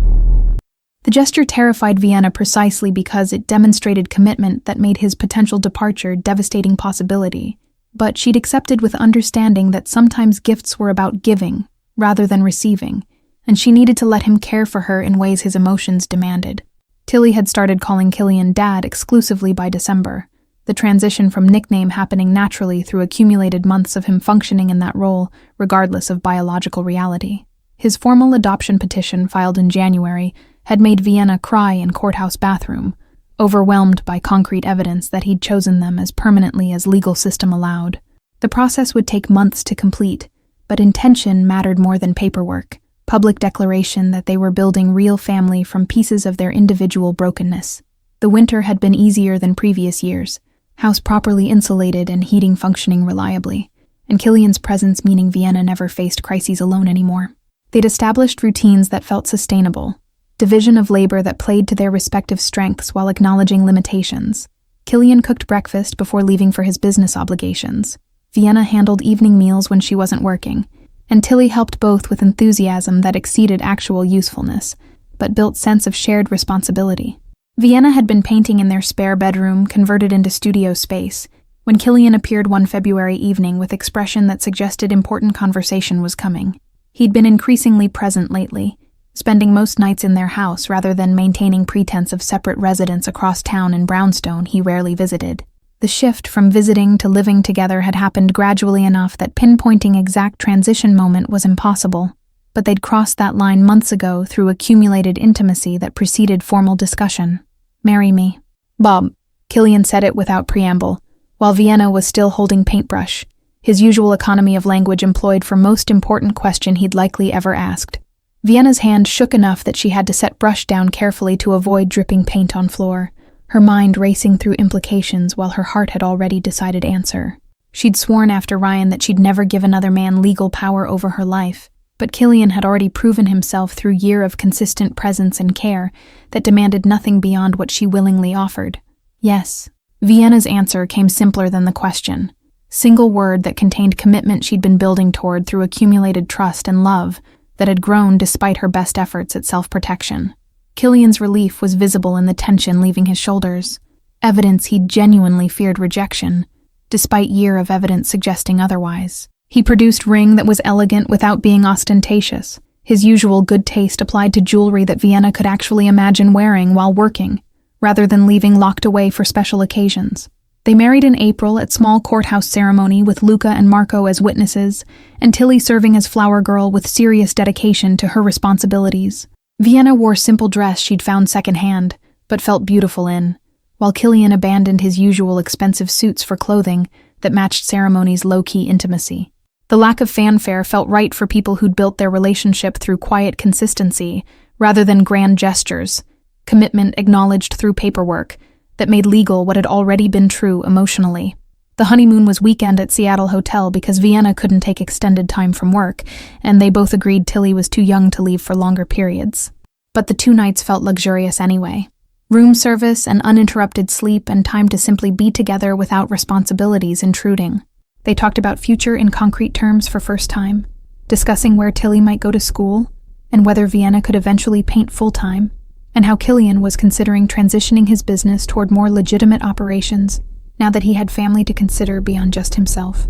The gesture terrified Vienna precisely because it demonstrated commitment that made his potential departure devastating possibility, but she'd accepted with understanding that sometimes gifts were about giving rather than receiving, and she needed to let him care for her in ways his emotions demanded. Tilly had started calling Killian Dad exclusively by December, the transition from nickname happening naturally through accumulated months of him functioning in that role, regardless of biological reality. His formal adoption petition, filed in January, had made Vienna cry in courthouse bathroom, overwhelmed by concrete evidence that he'd chosen them as permanently as legal system allowed. The process would take months to complete, but intention mattered more than paperwork. Public declaration that they were building real family from pieces of their individual brokenness. The winter had been easier than previous years, house properly insulated and heating functioning reliably, and Killian's presence meaning Vienna never faced crises alone anymore. They'd established routines that felt sustainable, division of labor that played to their respective strengths while acknowledging limitations. Killian cooked breakfast before leaving for his business obligations. Vienna handled evening meals when she wasn't working, and Tilly helped both with enthusiasm that exceeded actual usefulness, but built sense of shared responsibility. Vienna had been painting in their spare bedroom, converted into studio space, when Killian appeared one February evening with expression that suggested important conversation was coming. He'd been increasingly present lately, spending most nights in their house rather than maintaining pretense of separate residence across town in Brownstone he rarely visited. The shift from visiting to living together had happened gradually enough that pinpointing exact transition moment was impossible, but they'd crossed that line months ago through accumulated intimacy that preceded formal discussion. "Marry me." "Bob," Killian said it without preamble, while Vienna was still holding paintbrush, his usual economy of language employed for most important question he'd likely ever asked. Vienna's hand shook enough that she had to set brush down carefully to avoid dripping paint on floor, her mind racing through implications while her heart had already decided answer. She'd sworn after Ryan that she'd never give another man legal power over her life, But Killian had already proven himself through a year of consistent presence and care that demanded nothing beyond what she willingly offered. Yes. Vienna's answer came simpler than the question. Single word that contained commitment she'd been building toward through accumulated trust and love that had grown despite her best efforts at self-protection. Killian's relief was visible in the tension leaving his shoulders, evidence he'd genuinely feared rejection, despite year of evidence suggesting otherwise. He produced ring that was elegant without being ostentatious, his usual good taste applied to jewelry that Vienna could actually imagine wearing while working, rather than leaving locked away for special occasions. They married in April at small courthouse ceremony with Luca and Marco as witnesses, and Tilly serving as flower girl with serious dedication to her responsibilities. Vienna wore simple dress she'd found secondhand, but felt beautiful in, while Killian abandoned his usual expensive suits for clothing that matched ceremony's low-key intimacy. The lack of fanfare felt right for people who'd built their relationship through quiet consistency rather than grand gestures, commitment acknowledged through paperwork that made legal what had already been true emotionally. The honeymoon was weekend at Seattle Hotel because Vienna couldn't take extended time from work, and they both agreed Tilly was too young to leave for longer periods. But the 2 nights felt luxurious anyway. Room service and uninterrupted sleep and time to simply be together without responsibilities intruding. They talked about future in concrete terms for first time, discussing where Tilly might go to school, and whether Vienna could eventually paint full-time, and how Killian was considering transitioning his business toward more legitimate operations, now that he had family to consider beyond just himself.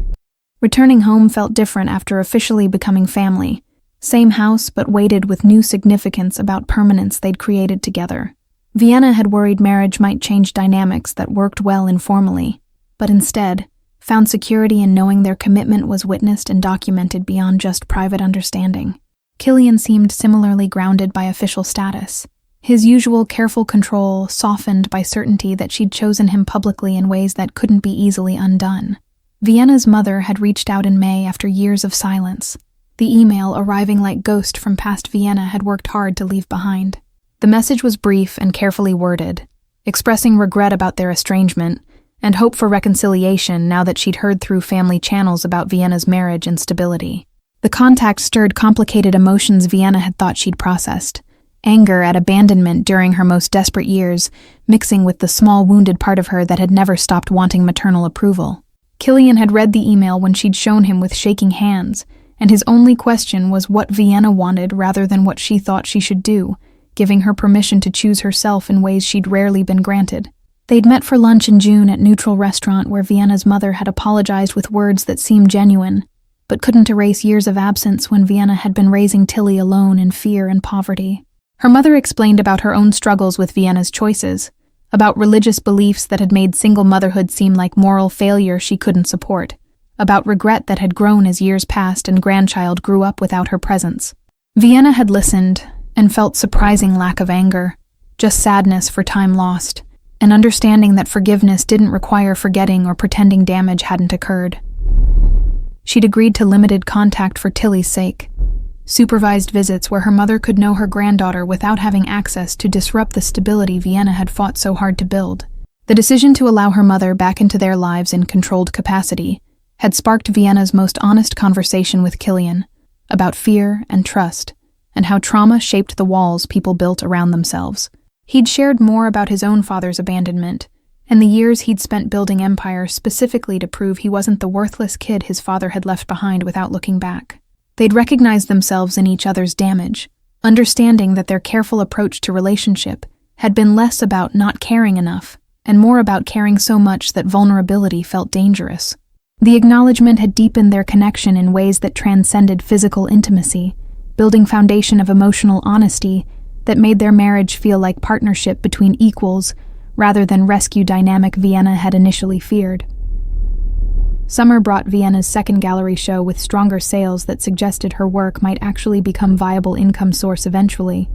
Returning home felt different after officially becoming family. Same house, but weighted with new significance about permanence they'd created together. Vienna had worried marriage might change dynamics that worked well informally, but instead found security in knowing their commitment was witnessed and documented beyond just private understanding. Killian seemed similarly grounded by official status. His usual careful control softened by certainty that she'd chosen him publicly in ways that couldn't be easily undone. Vienna's mother had reached out in May after years of silence. The email, arriving like ghost from past Vienna, had worked hard to leave behind. The message was brief and carefully worded, expressing regret about their estrangement and hope for reconciliation now that she'd heard through family channels about Vienna's marriage and stability. The contact stirred complicated emotions Vienna had thought she'd processed. Anger at abandonment during her most desperate years, mixing with the small wounded part of her that had never stopped wanting maternal approval. Killian had read the email when she'd shown him with shaking hands, and his only question was what Vienna wanted rather than what she thought she should do, giving her permission to choose herself in ways she'd rarely been granted. They'd met for lunch in June at Neutral Restaurant where Vienna's mother had apologized with words that seemed genuine, but couldn't erase years of absence when Vienna had been raising Tilly alone in fear and poverty. Her mother explained about her own struggles with Vienna's choices, about religious beliefs that had made single motherhood seem like moral failure she couldn't support, about regret that had grown as years passed and grandchild grew up without her presence. Vienna had listened and felt surprising lack of anger, just sadness for time lost, and understanding that forgiveness didn't require forgetting or pretending damage hadn't occurred. She'd agreed to limited contact for Tilly's sake, supervised visits where her mother could know her granddaughter without having access to disrupt the stability Vienna had fought so hard to build. The decision to allow her mother back into their lives in controlled capacity had sparked Vienna's most honest conversation with Killian about fear and trust, and how trauma shaped the walls people built around themselves. He'd shared more about his own father's abandonment, and the years he'd spent building empire specifically to prove he wasn't the worthless kid his father had left behind without looking back. They'd recognized themselves in each other's damage, understanding that their careful approach to relationship had been less about not caring enough, and more about caring so much that vulnerability felt dangerous. The acknowledgement had deepened their connection in ways that transcended physical intimacy, building foundation of emotional honesty that made their marriage feel like partnership between equals rather than rescue dynamic Vienna had initially feared. Summer brought Vienna's second gallery show with stronger sales that suggested her work might actually become viable income source eventually.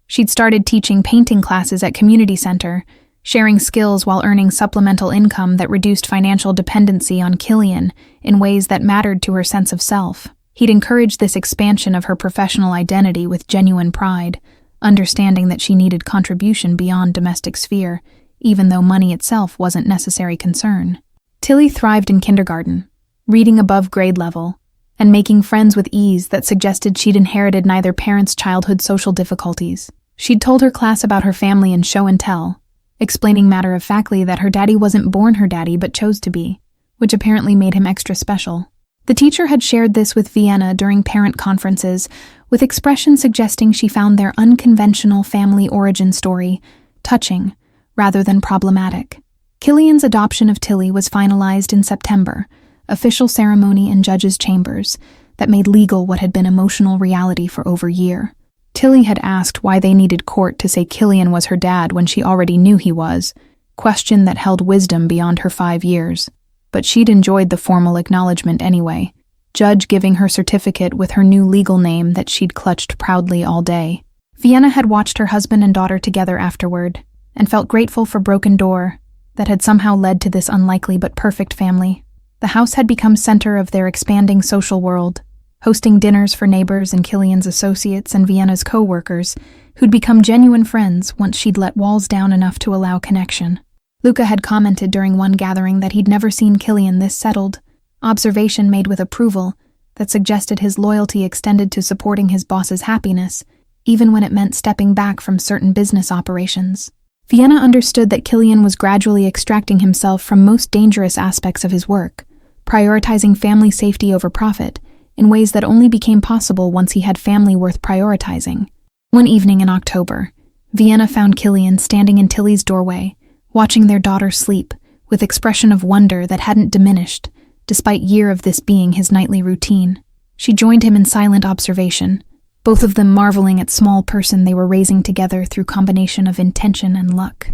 She'd started teaching painting classes at community center, sharing skills while earning supplemental income that reduced financial dependency on Killian in ways that mattered to her sense of self. He'd encouraged this expansion of her professional identity with genuine pride, understanding that she needed contribution beyond domestic sphere, even though money itself wasn't necessary concern. Tilly thrived in kindergarten, reading above grade level, and making friends with ease that suggested she'd inherited neither parents' childhood social difficulties. She'd told her class about her family in show and tell, explaining matter-of-factly that her daddy wasn't born her daddy but chose to be, which apparently made him extra special. The teacher had shared this with Vienna during parent conferences, with expressions suggesting she found their unconventional family origin story touching rather than problematic. Killian's adoption of Tilly was finalized in September, official ceremony in judges' chambers that made legal what had been emotional reality for over a year. Tilly had asked why they needed court to say Killian was her dad when she already knew he was, question that held wisdom beyond her 5 years. But she'd enjoyed the formal acknowledgement anyway, judge giving her certificate with her new legal name that she'd clutched proudly all day. Vienna had watched her husband and daughter together afterward, and felt grateful for broken door that had somehow led to this unlikely but perfect family. The house had become center of their expanding social world, hosting dinners for neighbors and Killian's associates and Vienna's co-workers, who'd become genuine friends once she'd let walls down enough to allow connection. Luca had commented during one gathering that he'd never seen Killian this settled, observation made with approval that suggested his loyalty extended to supporting his boss's happiness, even when it meant stepping back from certain business operations. Vienna understood that Killian was gradually extracting himself from most dangerous aspects of his work, prioritizing family safety over profit, in ways that only became possible once he had family worth prioritizing. One evening in October, Vienna found Killian standing in Tilly's doorway, watching their daughter sleep, with expression of wonder that hadn't diminished, despite year of this being his nightly routine. She joined him in silent observation, both of them marveling at small person they were raising together through combination of intention and luck.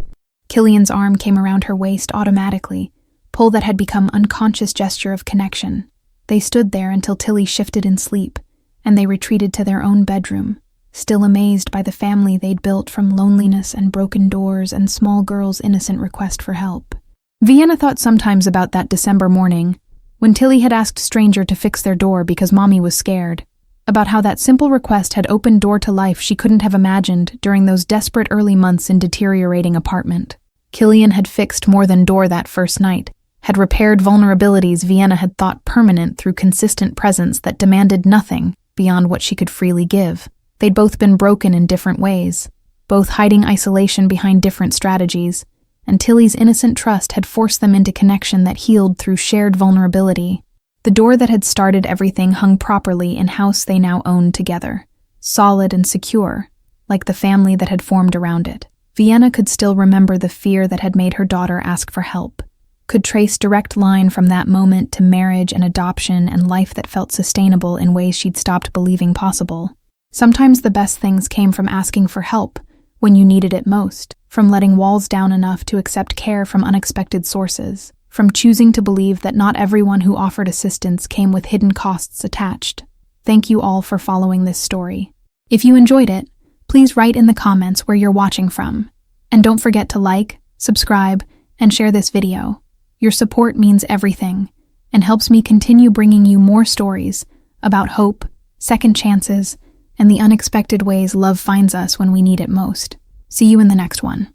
Killian's arm came around her waist automatically, pull that had become unconscious gesture of connection. They stood there until Tilly shifted in sleep, and they retreated to their own bedroom, still amazed by the family they'd built from loneliness and broken doors and small girl's innocent request for help. Vienna thought sometimes about that December morning, when Tilly had asked stranger to fix their door because mommy was scared, about how that simple request had opened door to life she couldn't have imagined during those desperate early months in deteriorating apartment. Killian had fixed more than door that first night, had repaired vulnerabilities Vienna had thought permanent through consistent presence that demanded nothing beyond what she could freely give. They'd both been broken in different ways, both hiding isolation behind different strategies, and Tilly's innocent trust had forced them into connection that healed through shared vulnerability. The door that had started everything hung properly in house they now owned together, solid and secure, like the family that had formed around it. Vienna could still remember the fear that had made her daughter ask for help, could trace direct line from that moment to marriage and adoption and life that felt sustainable in ways she'd stopped believing possible. Sometimes the best things came from asking for help when you needed it most, from letting walls down enough to accept care from unexpected sources, from choosing to believe that not everyone who offered assistance came with hidden costs attached. Thank you all for following this story. If you enjoyed it, please write in the comments where you're watching from. And don't forget to like, subscribe, and share this video. Your support means everything and helps me continue bringing you more stories about hope, second chances, and the unexpected ways love finds us when we need it most. See you in the next one.